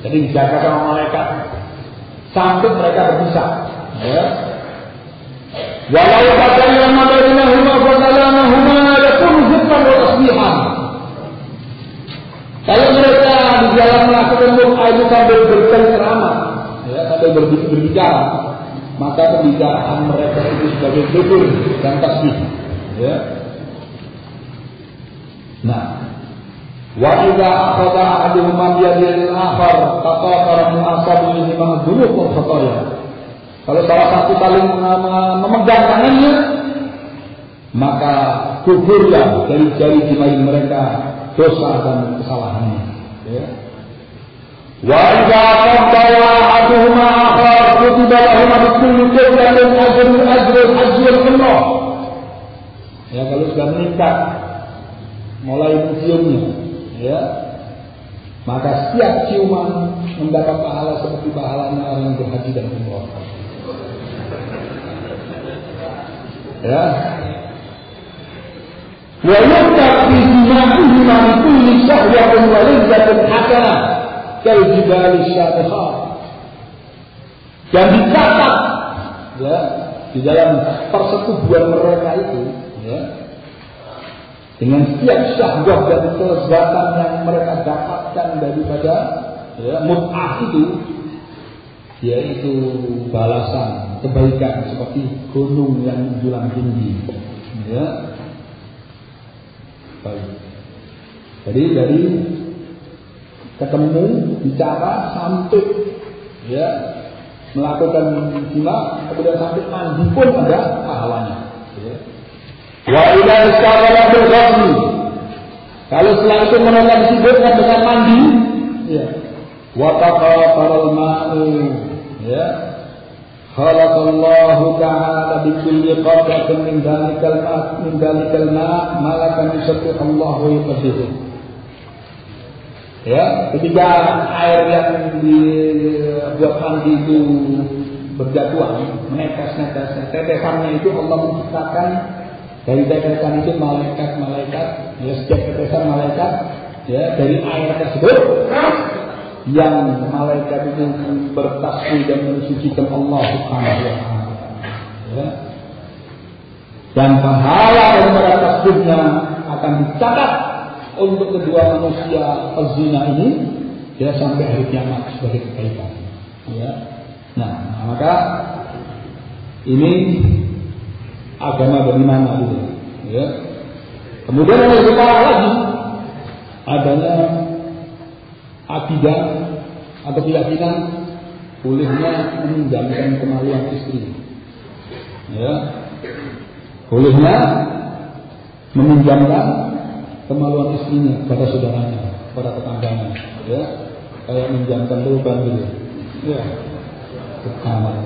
Jadi dijaga sama malaikat sampai mereka berpisah, ya. Walau takallama bainahuma fa kalamahuma yakunu hukman wa tasbihan. Kalau mereka di dalam melakukan mut'ah itu sambil bercengkrama, ya, sambil berbicara, maka pembicaraan mereka itu sebagai dzikir dan tasbih, ya. Nah, wa idza akhadha ahaduhuma bi yadil akhar taqafara min asabihi ma dhunub wa khataya. Kalau salah satu saling memegang tangannya, maka gugurlah dari jari jemari mereka dosa dan kesalahannya. Ya. Wa idza qadara ahaduhuma akhar kutiba lahum bikulli qawlin ajrun Allah. Ya, kalau sudah menikah, mulai menciumnya, ya, maka setiap ciuman mendapat pahala seperti pahalanya orang yang berhaji dan umrah. Ya. Wa yaqtab fi jima'ihi ma kulli shahwatin wa ladzatin hasanah kal jibali syadhah. Dan dicatat, ya, di dalam persetubuhan mereka itu, ya, dengan setiap syahwat dan kelezatan yang mereka dapatkan daripada, ya, mut'ah itu, yaitu balasan kebaikan seperti gunung yang menjulang tinggi, ya. Baik. Jadi dari ketemu, bicara sampai, ya, melakukan jima, kemudian sampai mandi pun ada pahalanya. Ya. Wa idza istaghala bil ghusl, kalau setelah itu mereka disibukkan dengan mandi, ya, wa taqafaral ma'u, ya, khalaqallahu ta'ala bi kulli qatratin min dalikal ma' malakan yusabbihu wa yuqaddisu. Ya, ketika air yang dibuat mandi itu berjatuhan, menetes-netes, tetesannya itu Allah menciptakan dari tetesan itu malaikat, ya, setiap tetesan malaikat, ya, dari air tersebut yang malaikat itu bertasbih dan mensucikan Allah Subhanahu wa taala. Ya. Dan pahala dari tasbihnya akan dicatat untuk kedua manusia pezina ini, ya, sampai hari kiamat sebagai kebaikan. Ya. Nah, maka ini agama dari mana gitu. Ya. Kemudian yang lebih parah lagi adanya akidah atau keyakinan bolehnya meminjamkan kemaluan istri, ya, bolehnya meminjamkan kemaluan istrinya pada saudaranya, pada tetangganya, ya, kayak meminjamkan lubang gitu, ya, kamar.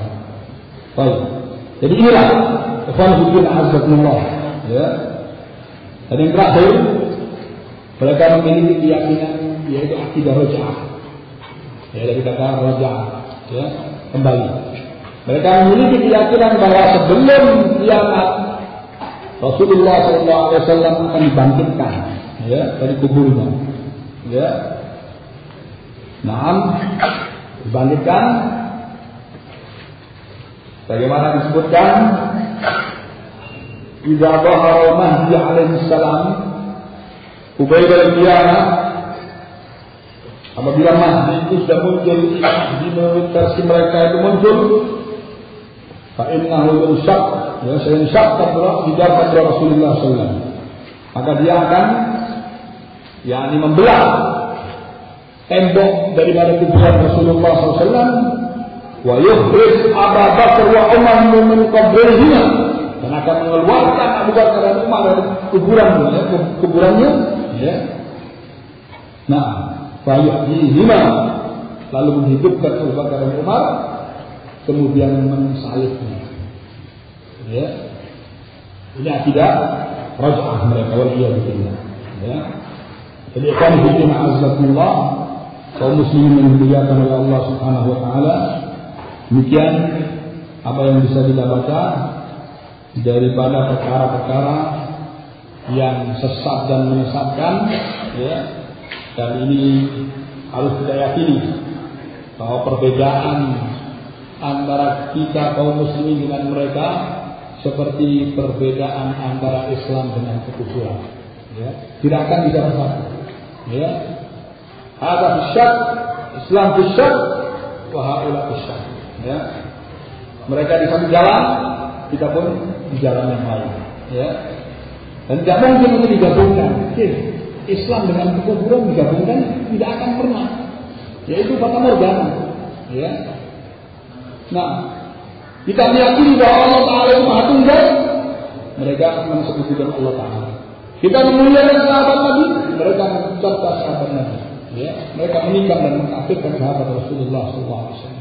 Baik, jadi inilah ikhwan azzakumullah, ya. Dan yang terakhir, mereka memiliki keyakinan yaitu akidah raj'ah, ya, dari kata raj'ah, ya, kembali. Mereka memiliki keyakinan bahwa sebelum kiamat Rasulullah SAW akan dibangkitkan, ya, dari kuburnya, ya. Naam, dibangkitkan bagaimana disebutkan idza dhahara Mahdi alaihi salam ubaidal qiyamah. Apabila Mahdi itu sudah muncul di versi mereka itu muncul, fa innahu yushaq, ya, sayushaq di dalam Rasulullah SAW, maka dia akan, yakni, membelah tembok daripada kuburan Rasulullah SAW, wa yukhris Abu Bakar wa Umar min qabrihima, dan akan mengeluarkan Abu Bakar dan Umar dari kuburannya, ya. Nah, fayuhyihima, lalu menghidupkan Abu Bakar dan Umar, kemudian mensalibnya. Ya. Ini akidah raj'ah mereka, waliyadzubillah. Ya. Jadi ikhwan fillah azzakumullah, kaum muslimin yang dimuliakan oleh Allah Subhanahu wa taala, demikian apa yang bisa kita baca daripada perkara-perkara yang sesat dan menyesatkan, ya. Dan ini harus kita yakini bahwa perbedaan antara kita kaum muslimin dengan mereka seperti perbedaan antara Islam dengan kekufuran, ya. Tidak akan bisa bersatu, ya. Ada syak, Islam syak, wa haula syak, ya. Mereka di satu jalan, kita pun di jalan yang lain, ya. Dan tidak mungkin untuk digabungkan. Islam dengan kekufuran digabungkan tidak akan pernah. Yaitu fata morgana, ya. Nah, kita meyakini bahwa Allah Taala itu Maha Tunggal, mereka mensekutukan Allah Taala. Kita memuliakan sahabat Nabi, mereka mencatat sahabat Nabi, ya. Mereka menikam dan mengkafirkan sahabat Rasulullah SAW.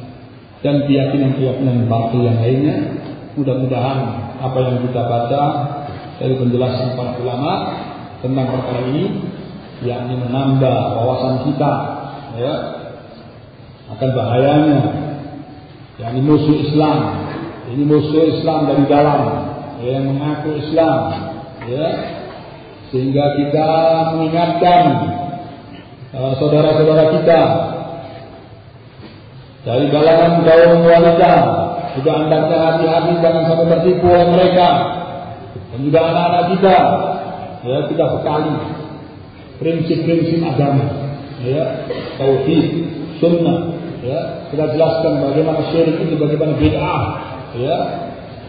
Dan keyakinan-keyakinan batil yang lainnya. Mudah-mudahan apa yang kita baca dari penjelasan para ulama tentang perkara ini, yakni menambah wawasan kita, ya, akan bahayanya, yakni musuh Islam. Ini musuh Islam dari dalam, ya, yang mengaku Islam, ya, sehingga kita mengingatkan saudara-saudara kita dari kalangan kaum wanita, juga hendaknya hati-hati jangan sampai tertipu oleh mereka. Dan juga anak-anak kita, ya, kita bekali prinsip-prinsip agama, ya, tauhid, sunnah, ya, kita jelaskan bagaimana syirik itu, bagaimana bid'ah, ya,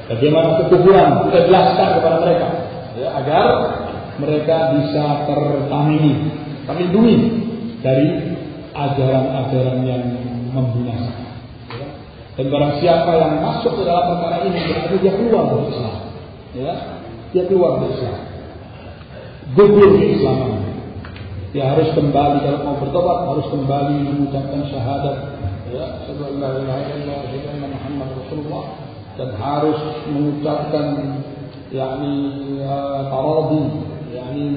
bagaimana kekufuran, kita jelaskan kepada mereka, ya, agar mereka bisa terlindungi dari ajaran-ajaran yang membinasakan, ya. Dan barang siapa yang masuk ke dalam perkara ini berarti dia keluar dari Islam, ya. Dia keluar dari Islam, gugur keislaman. Dia harus kembali, kalau mau bertobat harus kembali mengucapkan syahadat, ya, la ilaha illallah wa anna Muhammad Rasulullah, dan harus mengucapkan yakni taradhi, yakni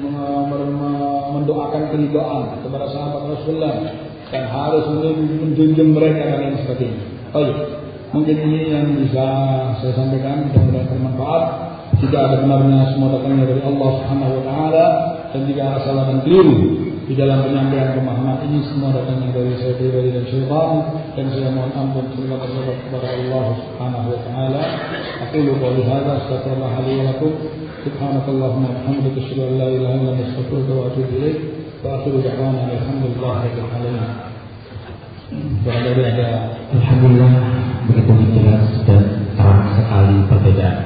mendoakan keridhaan kepada sahabat Rasulullah, dan harus menjunjung mereka dan lain sebagainya. Baik, mungkin ini yang bisa saya sampaikan, mudah-mudahan bermanfaat. Jika ada benarnya semua datangnya dari Allah Subhanahu wa taala, dan jika ada salah dan keliru di dalam penyampaian pemahaman ini, semua datangnya dari saya pribadi dan syaitan, dan saya mohon ampun segala terhadap kepada Allah Subhanahu wa taala. Aqulu qouli hadza astaghfirullah li wa lakum, subhanakallahumma wa bihamdika asyhadu an la ilaha illa anta astaghfiruka wa atubu ilaik. Wa akhiru da'wana alhamdulillahi rabbil alamin. Alhamdulillah, begitu jelas dan terang sekali perbedaan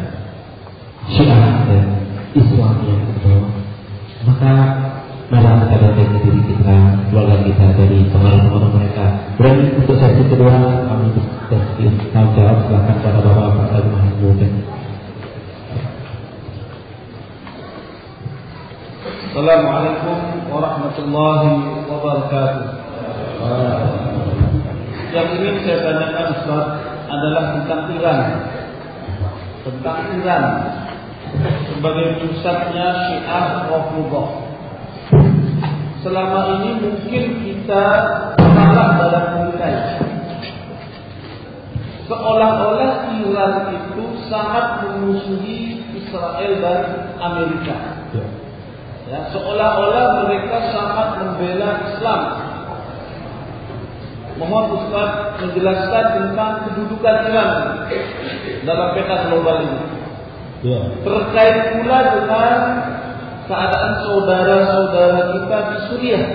Syiah dan Islam yang berbeda. Maka malah kita dari diri kita, keluarga kita dari pengaruh-pengaruh mereka. Dan untuk sesi kedua kami tanggung jawab, silakan kepada Bapak Pak Mahmud. Assalamualaikum warahmatullahi wabarakatuh. Yang ingin saya tanyakan Ustaz adalah tentang Iran. Tentang Iran sebagai pusatnya Syiah Rafidhah. Selama ini mungkin kita salah dalam menilai. Seolah-olah Iran itu sangat memusuhi Israel dan Amerika. Ya, seolah-olah mereka sangat membela Islam. Mohon Ustaz menjelaskan tentang kedudukan Iran dalam peta global ini. Ya. Terkait pula dengan keadaan saudara-saudara kita di Suriah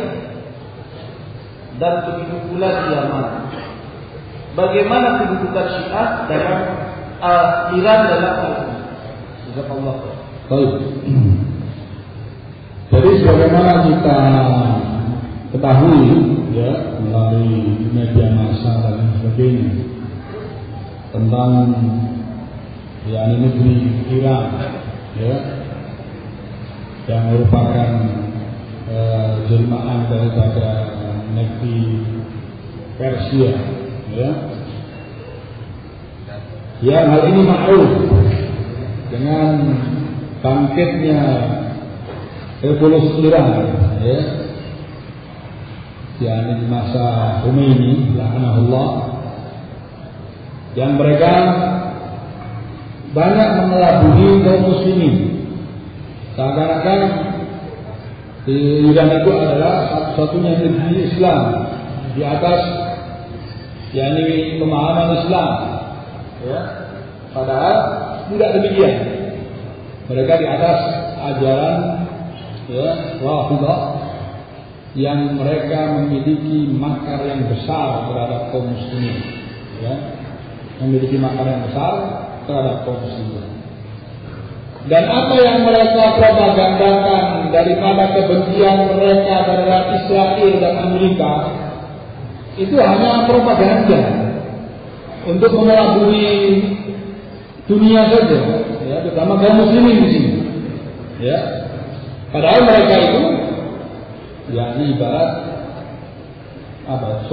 dan begitu pula di Yaman. Bagaimana kedudukan Syiah dalam Iran dalam hal ini? Jazakallah. Baik. Jadi sebagaimana kita ketahui, ya, melalui media massa dan sebagainya, tentang negeri Iran, ya, yang merupakan jelmaan daripada negeri Persia, ya. Yang hal ini maklum dengan bangkitnya revolusi Iran, ya. Yang di masa Khomeini, laknahullah, yang mereka banyak mengelabui kaum muslimin. Seakan-akan Iran itu adalah satu-satunya negeri Islam di atas yakni pemahaman Islam, ya. Padahal tidak demikian. Mereka di atas ajaran, ya, Rafidah, yang mereka memiliki makar yang besar terhadap kaum muslimin, ya. Memiliki makar yang besar terhadap kaum muslimin. Dan apa yang mereka propagandakan daripada kebencian mereka terhadap Israel dan Amerika itu hanya propaganda untuk mengelabui dunia saja, ya, terutama kaum muslimin di sini, ya. Padahal mereka itu, ya, ini ibarat apa?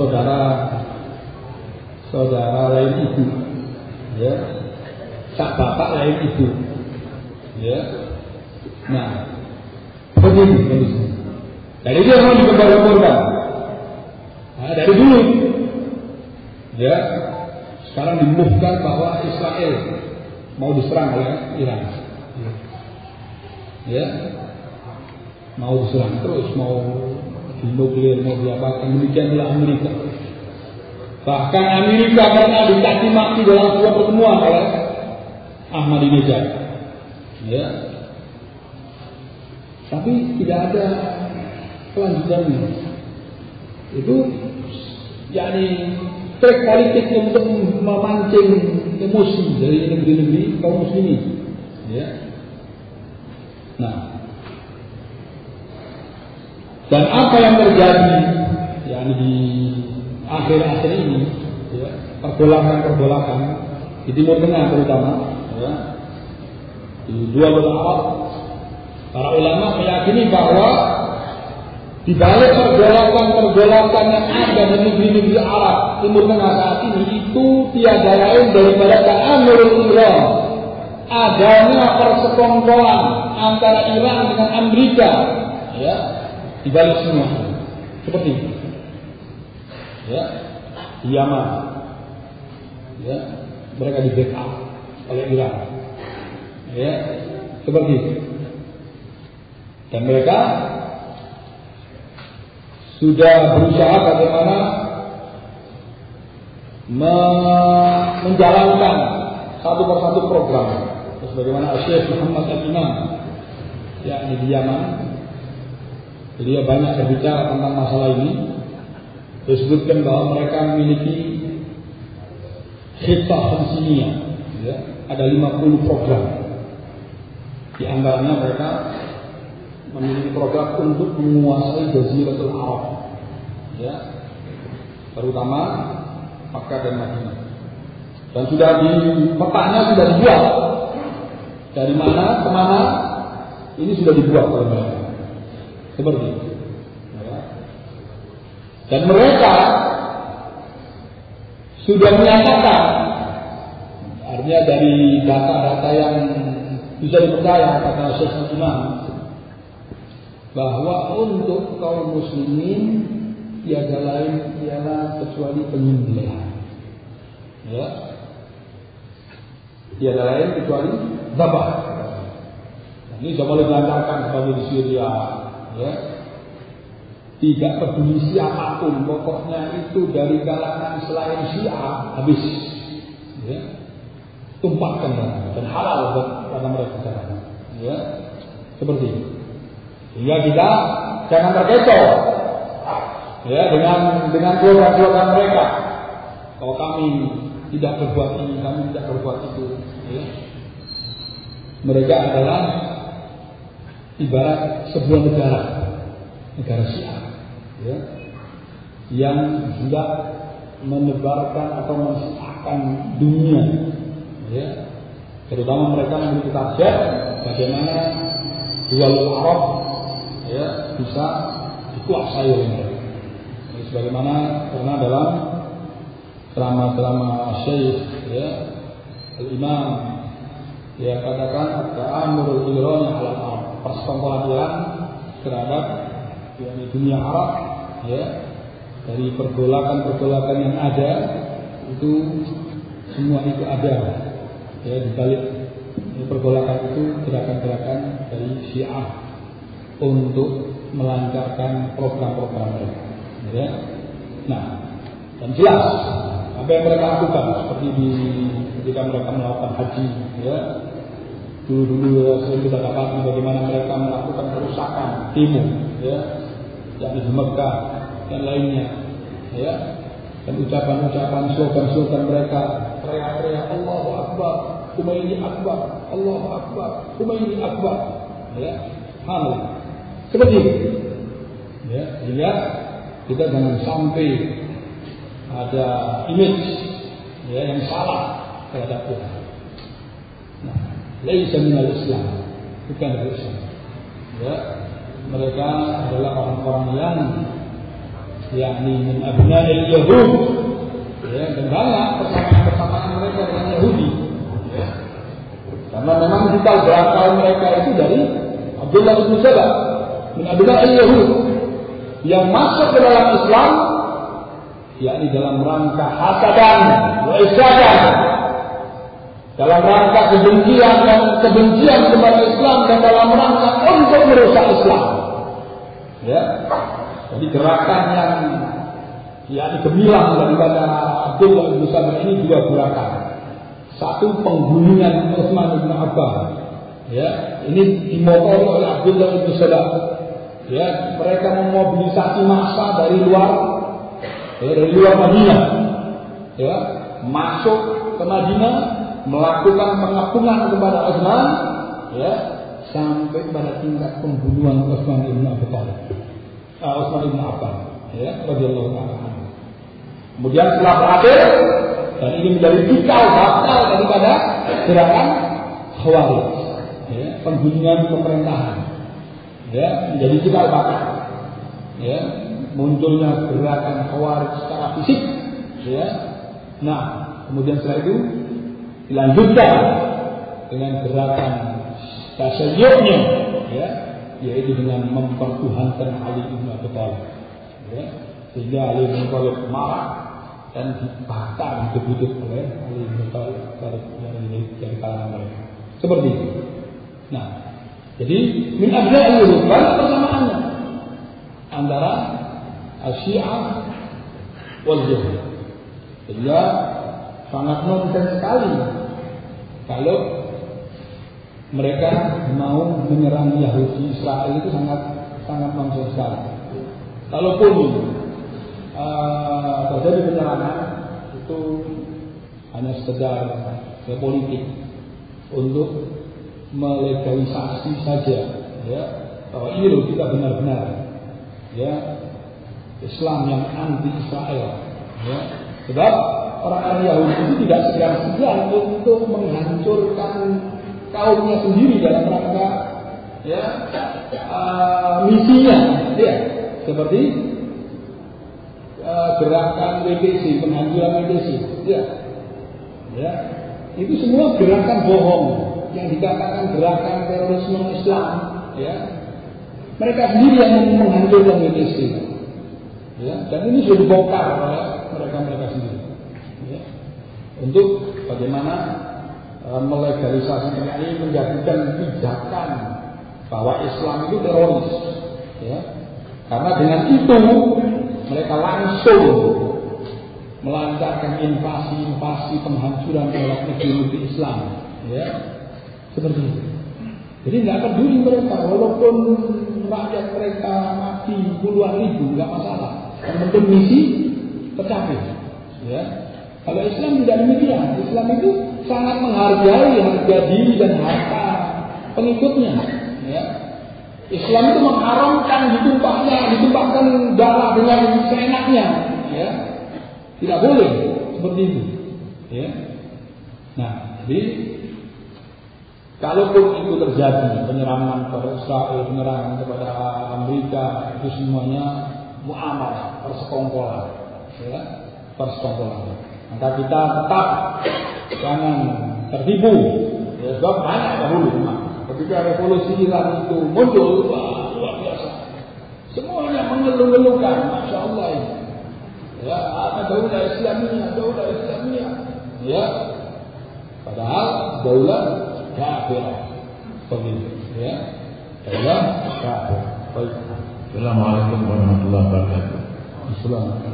Saudara lain ibu, ya, sak bapak lain ibu, ya. Nah, begitu kondisinya. Dari dia mau dikembang-kembangkan. Nah, dari dulu, ya. Sekarang diumumkan bahwa Israel mau diserang oleh Iran, ya, mau diserang terus, mau dinuklir, mau diapakan, demikianlah Amerika. Bahkan Amerika pernah dicaci maki dalam sebuah pertemuan oleh Ahmadinejad, ya, tapi tidak ada kelanjutannya. Itu yakni trik politik untuk memancing emosi dari negeri-negeri kaum muslimin, ya. Nah, dan apa yang terjadi yakni di akhir-akhir ini, ya, pergolakan di Timur Tengah terutama, ya, di dua belah Arab, para ulama meyakini bahwa di balik pergolakan yang ada di negeri-negeri Arab Timur Tengah saat ini itu tiada lain daripada ta'amurul Iran, adanya persekongkolan antara Iran dengan Amerika, ya, di balik semua seperti itu, ya. Di Yaman, ya, mereka di backup oleh Iran, ya, seperti itu. Dan mereka sudah berusaha bagaimana menjalankan satu persatu program. Terus bagaimana Syekh Muhammad Al-Imam, ya, di Yaman, dia banyak berbicara tentang masalah ini. Disebutkan bahwa mereka memiliki khitah khamsiniyah, ya, ada 50 program. Di antaranya mereka memiliki program untuk menguasai Jaziratul Arab, ya, terutama Makkah dan Madinah. Dan sudah di petanya sudah dibuat dari mana ke mana, ini sudah dibuat oleh mereka seperti itu, ya. Dan mereka sudah menyatakan, artinya dari data-data yang bisa dipercaya kata Syekh Al-Imam, bahwa untuk kaum muslimin tiada lain ialah kecuali penyembelihan, ya, tiada lain kecuali zabah. Ini sudah boleh dilancarkan seperti di Syria, ya. Tidak peduli siapapun, pokoknya itu dari kalangan selain Syiah habis, ya, tumpahkan dan halal karena mereka sekarang, ya, seperti itu. Sehingga kita jangan terkecoh, ya, dengan program-program mereka. Kalau kami tidak berbuat ini, kami tidak berbuat itu, ya. Mereka adalah ibarat sebuah negara Syiah, ya, yang hendak menyebarkan atau mensyiahkan dunia, ya. Terutama mereka memiliki target bagaimana Dualul Arab, ya, bisa dikuasai oleh mereka. Jadi sebagaimana karena dalam selama Syekh, ya, Al-Imam, ya, katakan ta'amurul Iran ala Arab, persekongkolan Iran terhadap dunia Arab, ya, dari pergolakan-pergolakan yang ada itu semua itu ada, ya, di balik pergolakan itu gerakan-gerakan dari Syiah untuk melancarkan program-program mereka, ya. Nah, dan jelas apa yang mereka lakukan seperti ketika mereka melakukan haji, ya. Dulu sering kita dapat bagaimana mereka melakukan kerusakan demo, ya, yakni di Mekah dan lainnya, ya, dan ucapan-ucapan slogan-slogan mereka, teriak-teriak Allahu Akbar, Khomeini Akbar, Allahu Akbar, Khomeini Akbar, ya, hamil seperti itu, ya. Sehingga kita jangan sampai ada image, ya, yang salah terhadap Tuhan. Nah, laisa minal Islam, bukan dari Islam, ya. Mereka adalah orang-orang yang yakni min abna'il Yahud, ya, dan banyak persamaan mereka dengan Yahudi, ya. Karena memang cikal bakal mereka itu dari Abdullah bin Sabah min abna'il Yahud yang masuk ke dalam Islam, yakni dalam rangka hasadan wa isyadan, dalam rangka kebencian kepada Islam dan dalam rangka untuk merusak Islam, ya. Jadi gerakan yang gemilang daripada Abdullah bin Sabah ini dua gerakan. Satu, penggunungan Utsman bin Affan, ya, ini dimotori oleh Abdullah bin Sabah, ya. Mereka memobilisasi massa dari luar Madinah, ya, masuk ke Madinah, melakukan pengapungan kepada Utsman, ya, sampai pada tingkat pembunuhan Utsman bin Affan, ya, radhiyallahu anhu. Kemudian setelah berakhir, dan ini menjadi cikal bakal daripada gerakan Khawarij, ya, penggunungan pemerintahan, ya, menjadi cikal bakal, ya, munculnya gerakan Khawarij secara fisik, ya. Nah, kemudian setelah itu dilanjutkan dengan gerakan tasayyu'nya, ya, yaitu dengan mempertuhankan Ali bin Abi Thalib, ya, sehingga Ali bin Abi Thalib marah dan dibakar, dibutuh oleh Ali bin Abi Thalib dari kalangan mereka. Seperti itu. Nah, jadi min abna'il Yahud, banyak persamaannya antara Syiah wal Yahud. Sehingga sangat nonsens sekali kalau mereka mau menyerang Yahudi Israel, itu sangat nonsens sekali. Kalaupun terjadi penyerangan itu hanya sekedar politik untuk melegalisasi saja, ya, bahwa ini loh kita benar-benar, ya, Islam yang anti Israel, ya. Sebab orang-orang Yahudi itu tidak segan-segan untuk menghancurkan kaumnya sendiri dalam rangka, ya, misinya, ya, seperti gerakan WTC, penghancuran WTC, ya, ya, itu semua gerakan bohong yang dikatakan gerakan terorisme Islam, ya. Mereka sendiri yang menghancurkan WTC, ya, dan ini sudah dibongkar oleh mereka sendiri, ya, untuk bagaimana melegalisasi ini, menjadikan pijakan bahwa Islam itu teroris, ya. Karena dengan itu mereka langsung melancarkan invasi penghancuran terhadap negeri Islam, ya, seperti itu. Jadi nggak peduli mereka, walaupun rakyat mereka mati puluhan ribu, nggak masalah. Yang penting misi tercapai, ya. Kalau Islam tidak demikian. Islam itu sangat menghargai harga diri dan harta pengikutnya, ya. Islam itu mengharamkan ditumpahkan darah dengan seenaknya, ya. Tidak boleh seperti itu, ya. Nah, jadi kalaupun itu terjadi penyerangan kepada Israel, penyerangan kepada Amerika, itu semuanya muamalah, persekongkolan, ya, persekongkolan. Maka kita tetap jangan tertipu, ya, sebab banyak dahulu memang ketika revolusi Iran itu muncul, wah, luar biasa. mengeluh-ngeluhkan, masya Allah ini. Ya, ada daulah Islamiyah. Ya, padahal daulah kafirah. Begitu. Ya, daulah kafirah. Baik. Assalamualaikum warahmatullahi wabarakatuh. Assalamualaikum.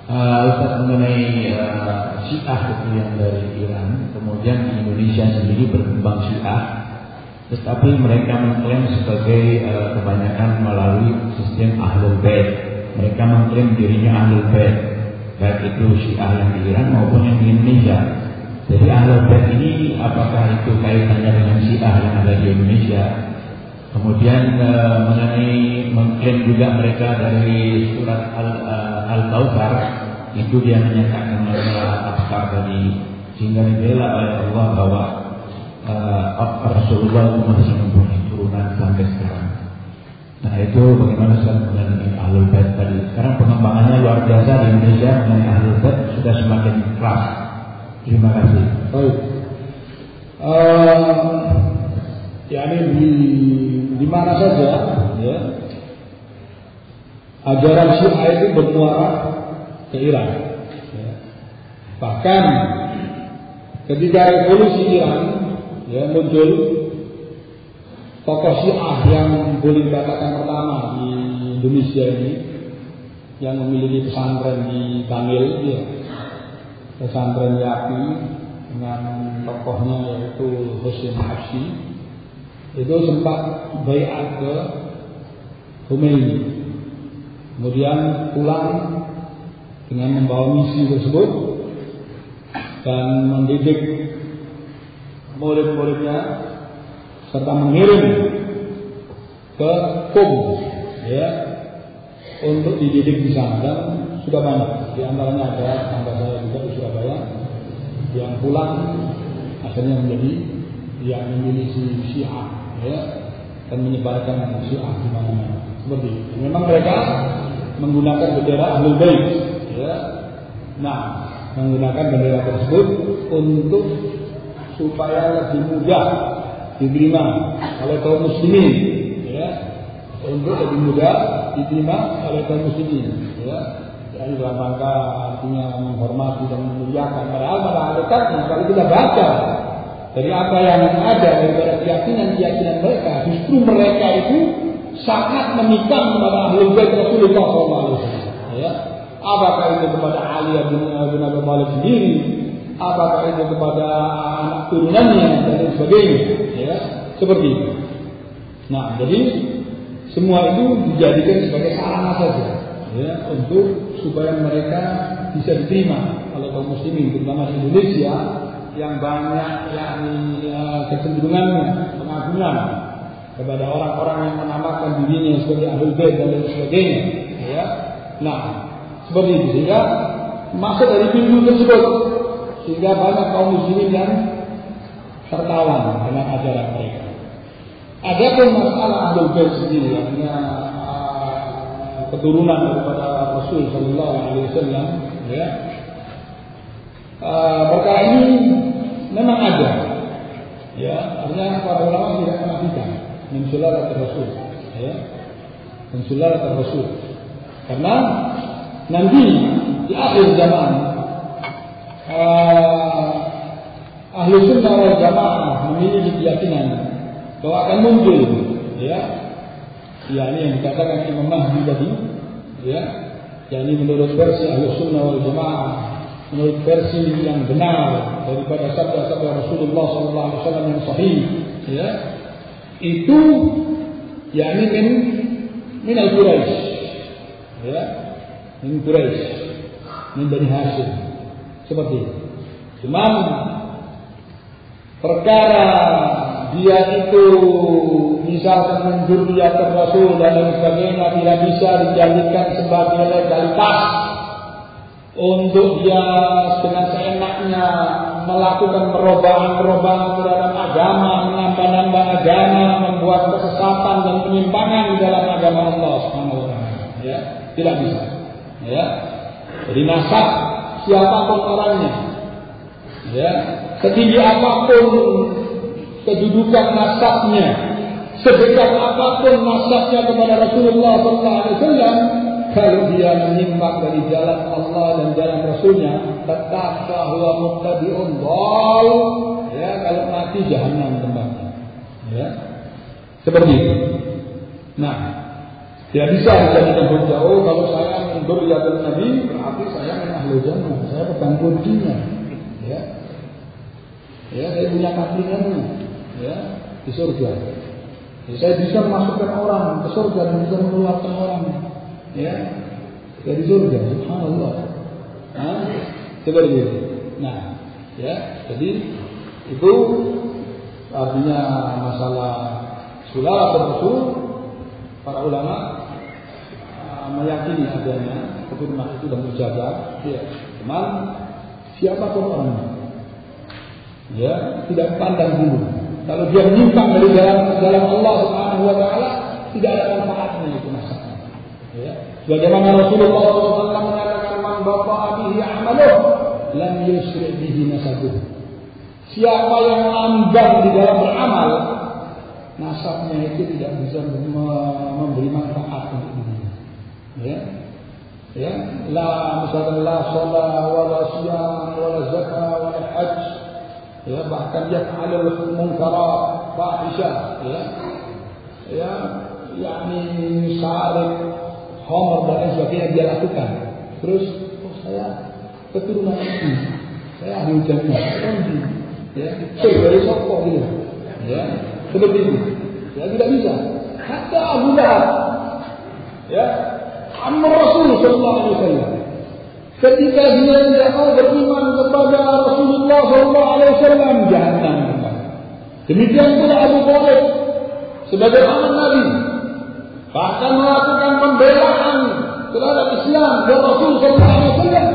Ustaz, mengenai Syiah itu yang dari Iran, kemudian di Indonesia sendiri berkembang Syiah, tetapi mereka mengklaim sebagai kebanyakan melalui sistem Ahlul Bait. Mereka mengklaim dirinya Ahlul Bait, baik itu Syiah yang di Iran maupun yang di Indonesia. Jadi Ahlul Bait ini apakah itu kaitannya dengan Syiah yang ada di Indonesia? Kemudian mengenai mengklaim juga mereka dari surat Al-Kautsar, itu dia menyatakan masalah absar tadi, sehingga dibela oleh Allah bahwa Rasulullah masih mempunyai turunan sampai sekarang. Nah itu bagaimana mengenai Ahlul Bait tadi. Sekarang pengembangannya luar biasa di Indonesia mengenai Ahlul Bait sudah semakin keras. Terima kasih. Baik. Di mana saja, ya, ajaran Syiah itu bermuara ke Iran. Ya. Bahkan ketika revolusi Iran, ya, muncul tokoh Syiah yang boleh dikatakan pertama di Indonesia ini, yang memiliki pesantren di Bangil, ya, pesantren Yapi dengan tokohnya yaitu Husain Habsyi. Itu sempat baiat ke Khomeini, kemudian pulang dengan membawa misi tersebut dan mendidik murid-muridnya serta mengirim ke Qom, ya, untuk dididik di sana. Dan sudah banyak, di antaranya ada tangga saya juga di Surabaya yang pulang akhirnya menjadi yang memilih Syiah, ya, dan menyebarkan Syiah di mana-mana. Seperti itu. Memang mereka menggunakan bendera Ahlul Bait, ya. Nah, menggunakan bendera tersebut untuk supaya lebih mudah diterima oleh kaum muslimin, ya, untuk lebih mudah diterima oleh kaum muslimin, ya. Jadi dalam rangka artinya menghormati dan memuliakan. Padahal pada hakikatnya kalau kita baca dari apa yang ada daripada keyakinan mereka, justru mereka itu sangat menikam kepada Ahlul Bait Rasulullah SAW. Ya. Apakah itu kepada Ali bin Abi Thalib sendiri, apakah itu kepada anak turunannya dan sebagainya, ya, seperti itu. Nah, jadi semua itu dijadikan sebagai sarana saja, ya, untuk supaya mereka bisa diterima oleh kaum muslimin, terutama di Indonesia yang banyak kecenderungannya pengagungan kepada orang-orang yang menamakan dirinya sebagai Ahlul Bait dan lain sebagainya, ya. Nah, seperti itu, sehingga masuk dari pintu tersebut, sehingga banyak kaum muslimin yang tertawan dengan ajaran mereka. Adapun masalah Ahlul Bait sendiri, artinya keturunan daripada Rasul Sallallahu Alaihi Wasallam, ya, perkara ini memang ada, ya, artinya para ulama tidak menafikan mensulat Rasul, ya, mensulat Rasul, karena nanti di akhir zaman Ahlus Sunnah wal Jamaah memiliki keyakinan bahwa akan muncul, ya, ini yang dikatakan Imam Mahdi tadi, ya, yakni menurut versi Ahlus Sunnah wal Jamaah, menurut versi yang benar daripada sabda-sabda Rasulullah SAW yang sahih, ya, itu yakni min al-Quraisy, ya, min Quraisy, min Bani Hashim, seperti itu. Cuman perkara dia itu misalkan menjuriyat Rasul dan lain sebagainya tidak bisa dijadikan sebagai legalitas untuk dia dengan seenaknya melakukan perubahan-perubahan terhadap agama, menambah-nambah agama, membuat kesesatan dan penyimpangan di dalam agama Allah Subhanahu wa taala. Ya, tidak bisa. Ya. Jadi nasab siapapun orangnya, ya, setinggi apapun kedudukan nasabnya, sedekat apapun nasabnya kepada Rasulullah SAW, kalau dia menyimpang dari jalan Allah dan jalan Rasulnya, tetap bahwa muqtadi'un dhal, ya, kalau mati jahannam tempatnya, ya, seperti itu. Nah, tidak bisa dijadikan hujah. Oh, kalau saya mundur ya Nabi, berarti saya ahlul jannah, saya pegang kuncinya, ya, ya, saya punya kakinya, ya, di surga. Ya, saya bisa memasukkan orang ke surga dan bisa mengeluarkan orang, ya, dari surga. Subhanallah. Nah, seperti itu. Nah, ya, jadi itu artinya masalah sulala Rasul. Para ulama meyakini adanya keturunan itu dan menjaga, ya, teman siapapun orangnya, ya, tidak pandang bulu. Kalau dia menyimpang dari jalan Allah Subhanahu wa taala, tidak ada manfaatnya itu nasabnya. Ya. Sebagaimana Rasulullah SAW mengatakan, "Man baqa bihi 'amaluh, lam yusri bihi nasabuh." Siapa yang lamban di dalam beramal, nasabnya itu tidak bisa memberi manfaat untuk dirinya. Ya. Ya, misalkan la shalah wala siyam wala zakah wala hajj, ya, bahkan yaf'alul munkarat fahisyah, ya, ya, yakni sarik, khamr dan lain sebagainya dia lakukan. Terus, oh, saya keturunan itu, saya ahli jannah, ya, dari sokong gitu, ya, seperti itu, ya, tidak bisa. Hatta Abu Lahab, ya, Amma Rasul Sallallahu Alaihi Wasallam, ketika dia tidak mau beriman kepada Rasulullah Sallallahu Alaihi Wasallam, jahannam. Demikian pula Abu Talib sebagai anak Nabi, bahkan melakukan pembelaan terhadap Islam dan Rasul Sallallahu Alaihi Wasallam.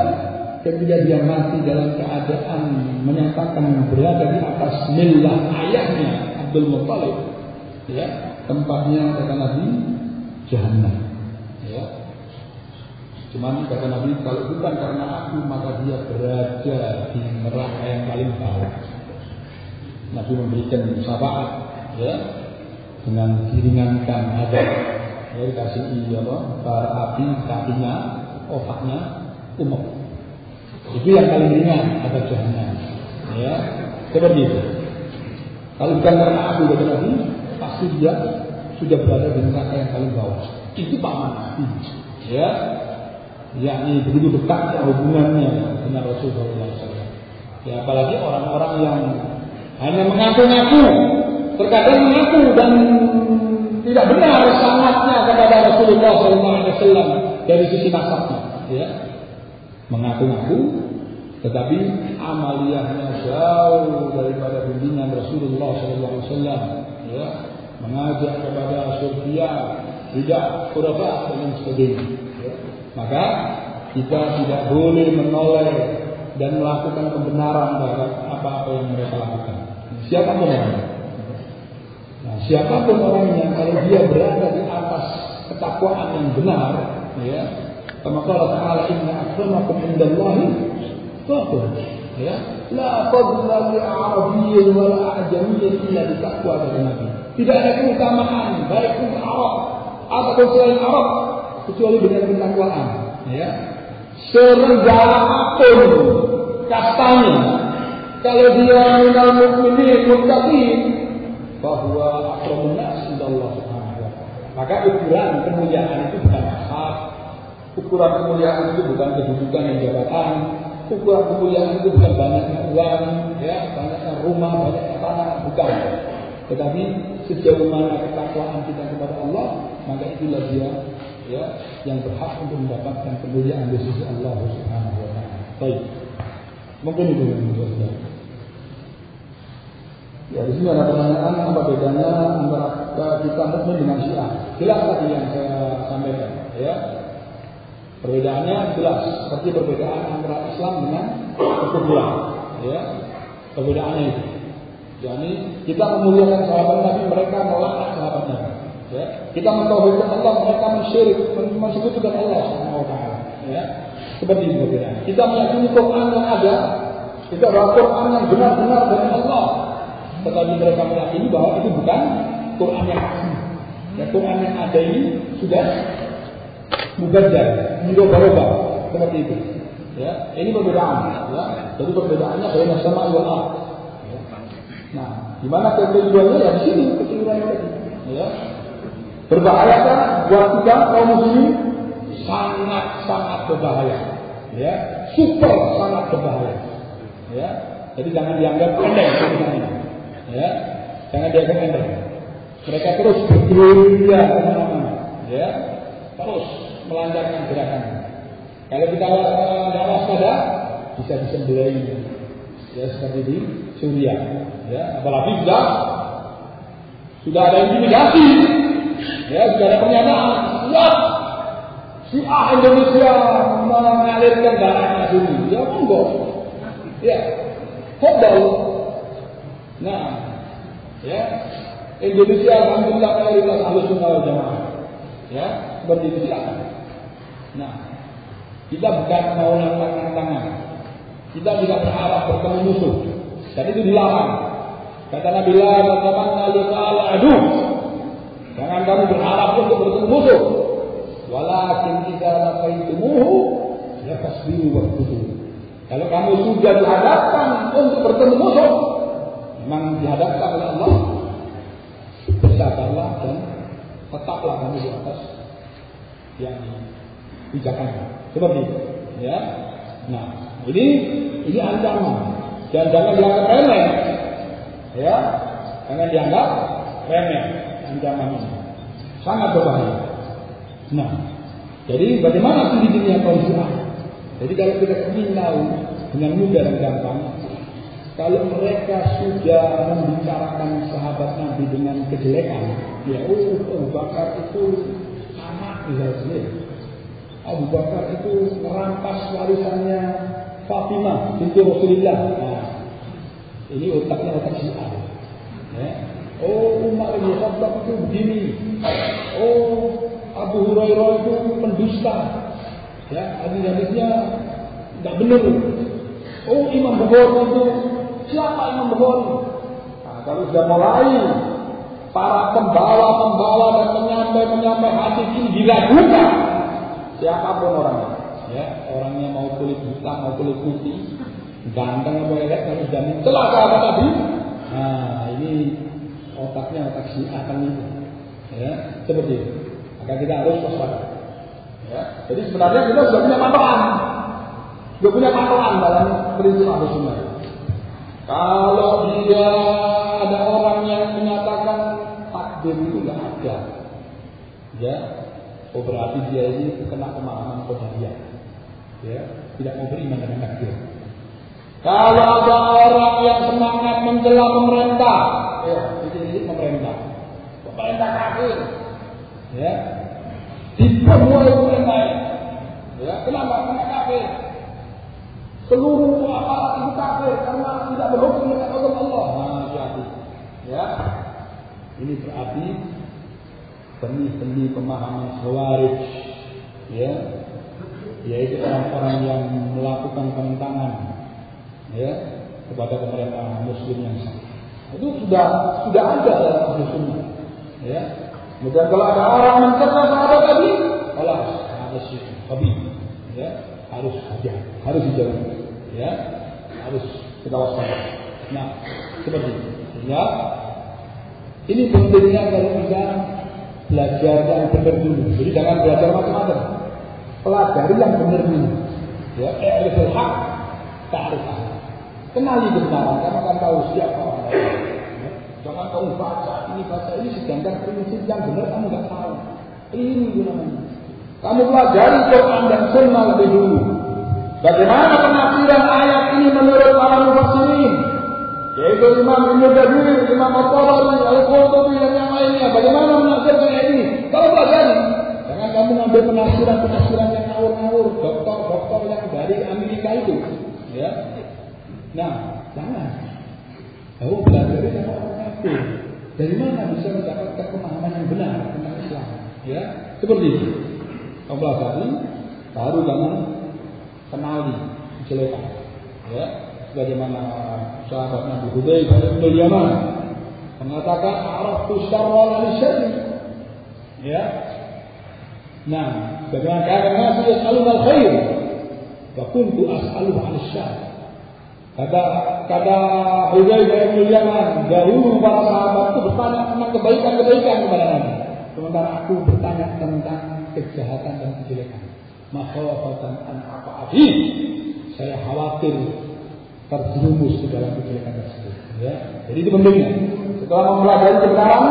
Ketika dia mati dalam keadaan menyatakan berada di atas millah ayahnya Abdul Muttalib, ya, tempatnya kata Nabi jahannam, ya. Cuman kata Nabi, kalau bukan karena aku, maka dia berada di neraka yang paling bawah. Nabi memberikan syafaat, ya, dengan diringankan azab, ya, dikasih bara api kakinya, otaknya, umur. Itu yang paling ringan azab jahannam, ya, seperti itu. Kalau bukan karena aku, kata Nabi, pasti dia sudah berada di neraka yang paling bawah. Itu paman Nabi, ya. Yakni begitu dekatnya hubungannya dengan Rasulullah SAW. Ya, apalagi orang-orang yang hanya mengaku-ngaku, terkadang mengaku dan tidak benar sangatnya kepada Rasulullah SAW dari sisi nasabnya. Ya, mengaku-ngaku, tetapi amaliyahnya jauh daripada bimbingan Rasulullah SAW. Ya, mengajak kepada surga, tidak khurafat dan sebagainya. Maka kita tidak boleh menoleh dan melakukan pembenaran terhadap apa-apa yang mereka lakukan. Siapapun orangnya. Nah, siapapun orangnya, kalau dia berada di atas ketakwaan yang benar, ya, kama qala ta'ala, inna akramakum indallahi atqakum, ya, la fadla li arabiyyin wa la ajamiyyin illa bi taqwa dari Nabi. Tidak ada keutamaan baik untuk Arab ataupun selain Arab kecuali dengan ketakwaan, ya. Serendah apapun kastanya, kalau dia minal mukminin muttaqin, bahwa akramun nas indallah subhanahu wa ta'ala. Maka ukuran kemuliaan itu bukan nasab, ukuran kemuliaan itu bukan kedudukan dan jabatan, ukuran kemuliaan itu bukan banyaknya uang, ya, banyaknya rumah, banyaknya tanah, bukan. Tetapi sejauh mana ketakwaan kita kepada Allah, maka itulah dia, ya, yang berhak untuk mendapatkan kemuliaan di sisi Allah Subhanahu wa taala. Baik. Mungkin itu yang sudah. Ya, di sini ada pertanyaan, apa bedanya antara kita mukmin dengan Syiah? Jelas tadi yang saya sampaikan, ya. Perbedaannya jelas, seperti perbedaan antara Islam dengan kekufuran, ya. Perbedaannya itu. Jadi kita memuliakan sahabat Nabi, mereka melaknat sahabat Nabi. Ya, kita mentauhidkan Allah, mereka mensyirik, mensekutukan Allah Subhanahu wa taala. Ya, seperti itu perbedaan. Kita meyakini Quran yang ada, itu adalah Quran yang benar-benar dari Allah. Tetapi mereka meyakini bahwa itu bukan Quran yang asli. Ya, Quran yang ada ini sudah mubaddal, dirubah-rubah seperti itu. Ya, ini perbedaan. Ya, jadi perbedaannya baina sama wal ardh. Ya. Nah, di mana kekeliruannya ya di sini kekeliruannya tadi. Ya. Berbahayakah buat kita kaum muslimin? Sangat berbahaya. Ya, super sangat berbahaya. Ya, jadi jangan dianggap enteng sebenarnya. Ya, jangan dianggap enteng. Mereka terus bergerilya kemana-mana. Ya, terus melancarkan gerakan. Kalau kita nggak waspada, bisa disembelih. Ya, seperti di Suriah. Ya, apalagi sudah ada intimidasi. Ya, sudah ada pernyataan. Wah, Syiah Indonesia mengalirkan darahnya Sunni. Ya, monggo. Ya, hodol. Nah, ya, Indonesia alhamdulillah mayoritas Ahlus Sunnah wal Jamaah. Ya, seperti itu silakan. Nah, kita bukan mau nantang-nantangan. Kita tidak berharap bertemu musuh. Dan itu dilarang. Kata Nabi la tatamanna liqa'al adu. Jangan kamu berharap untuk bertemu musuh. Walakin idza laqaitumuhu ya fasbiru waqtuhu. Kalau kamu sudah dihadapkan untuk bertemu musuh, memang dihadapkan oleh Allah, bersabarlah dan tetaplah kamu di atas yang pijakan. Seperti itu, ya. Nah, ini ancaman dan jangan dianggap remeh, ya. Jangan dianggap remeh ancaman ini. Sangat berbahaya. Nah, jadi bagaimana ciri-cirinya kaum Syiah? Jadi kalau kita ingin tahu dengan mudah dan gampang, kalau mereka sudah membicarakan sahabat Nabi dengan kejelekan, ya Abu Bakar itu anak misalnya, Abu Bakar itu merampas warisannya Fatimah binti Rasulullah. Nah, ini otaknya otak Syiah. Ya. Oh, Umar bin Khattab itu begini. Oh, Abu Hurairah itu pendusta. Ya, hadis-hadisnya tidak benar. Oh, Imam Bukhari itu siapa Imam Bukhari? Nah, kalau sudah mulai para pembawa dan penyampai hadis ini diragukan, siapapun orangnya, ya, orangnya mau kulit hitam mau kulit putih, ganteng atau elek, kalau sudah mencela sahabat tadi, nah ini otaknya otak Syiah kan itu, ya, seperti itu. Maka kita harus waspada. Ya. Jadi sebenarnya kita sudah punya patokan dalam prinsip Ahlus Sunnah. Kalau dia ada orang yang menyatakan takdir itu nggak ada, ya, oh berarti dia ini kena pemahaman qadariyah, ya, tidak mau beriman dengan takdir. Kalau ada orang yang semangat mencela pemerintah, ya, ini pemerintah kafir. Ya, semua itu yang lain. Ya, kenapa? Karena kafir. Seluruh aparat itu kafir karena tidak berhukum dengan hukum Allah. Nah, jadi, ya, ini berarti benih-benih pemahaman Khawarij, ya, yaitu orang-orang yang melakukan penentangan, ya, kepada pemerintah Muslim yang sah. Itu sudah ada dalam Ahlus Sunnah, ya. Kemudian kalau ada orang mencela sahabat tadi, harus ya, harus hati-hati, harus dijauhi, ya, harus kita waspada. Nah, seperti itu. Ya, ini pentingnya kalau kita belajar yang benar dulu. Jadi jangan belajar macam-macam. Pelajari yang benar dulu. Ya, i'riful haq, ta'rif ahli. Kenali kebenaran, kamu akan tahu siapa orang lain. Jangan kamu baca ini sedangkan prinsip yang benar kamu nggak tahu. Ini namanya. Kamu pelajari Quran dan Sunnah lebih dulu. Bagaimana penafsiran ayat ini menurut para mufassirin, yaitu Imam Ibnu Katsir, Imam At-Tabari, Al-Qurtubi dan yang lainnya. Bagaimana menafsirkan ayat ini? Kalau pelajari, jangan kamu ngambil penafsiran yang ngawur-ngawur, dokter yang dari Amerika itu, ya. Nah, jangan. Kamu belajar sama orang kafir. Dari mana bisa mendapatkan pemahaman yang benar tentang Islam? Ya, seperti itu. Kamu pelajari, baru kamu kenali kejelekan. Ya, sebagaimana sahabat Nabi Hudzaifah bin Yaman, mengatakan araftu syarra li syarri. Ya. Nah, bagaimana karena saya selalu al-khair wa kuntu as'aluhu 'anil syarr. Kata Hudzaifah bin Yaman, dahulu para sahabat itu bertanya tentang kebaikan-kebaikan kepada Nabi. Sementara aku bertanya tentang kejahatan dan kejelekan. Makhawafatan an aqa'i. Saya khawatir terjerumus ke dalam kejelekan tersebut. Ya. Jadi itu pentingnya. Setelah mempelajari kebenaran,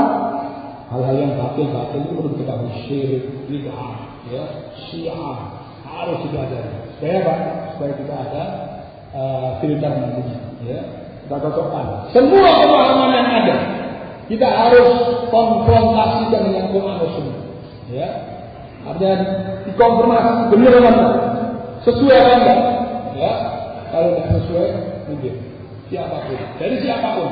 hal-hal yang batil itu perlu kita syirik, bid'ah, ya, syiah harus dipelajari. Supaya apa? Supaya kita ada filter nantinya. Ya. Kita cocokkan semua pemahaman yang ada. Kita harus konfrontasikan dengan Quran dan Sunnah. Ya. Artinya dikonfirmasi benar apa enggak? Sesuai apa enggak? Ya. Kalau tidak sesuai, mungkin siapapun, dari siapapun.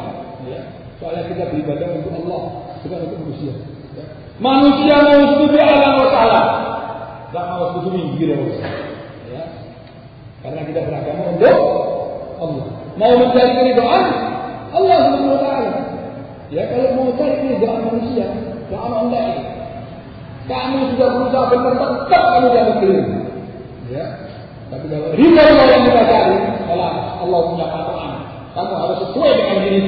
Ya. Soalnya kita beribadah untuk Allah, bukan untuk manusia. Ya. Manusia mau setuju Allah mau salah, tidak mau setuju minggir ya. Karena kita beragama untuk Allah. Mau mencari keridhaan Allah Subhanahu wa taala. Ya, kalau mau cari keridhaan manusia, jangan ondai. Kamu sudah berusaha benar tetap kamu jadi keliru. Ya. Tapi kalau ridha Allah yang kita cari, Allah punya patokan. Kamu harus sesuai dengan diri.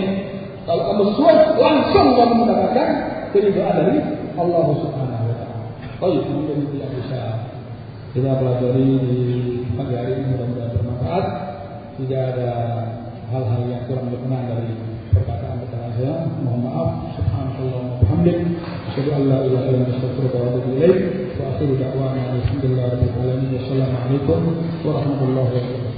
Kalau kamu sesuai, langsung kamu mendapatkan keridhaan dari Allah Subhanahu wa taala. Baik, mungkin tidak bisa kita pelajari di pagi hari ini, mudah-mudahan bermanfaat. Tidak ada hal-hal yang kurang berkenan dari perkataan saya. Mohon maaf. Subhanallah wa bihamdihi, asyhadu an la ilaha illa anta, astaghfiruka wa atubu ilaik. Wa akhiru da'wana alhamdulillahi rabbil alamin. Wassalamu alaikum warahmatullahi wabarakatuh.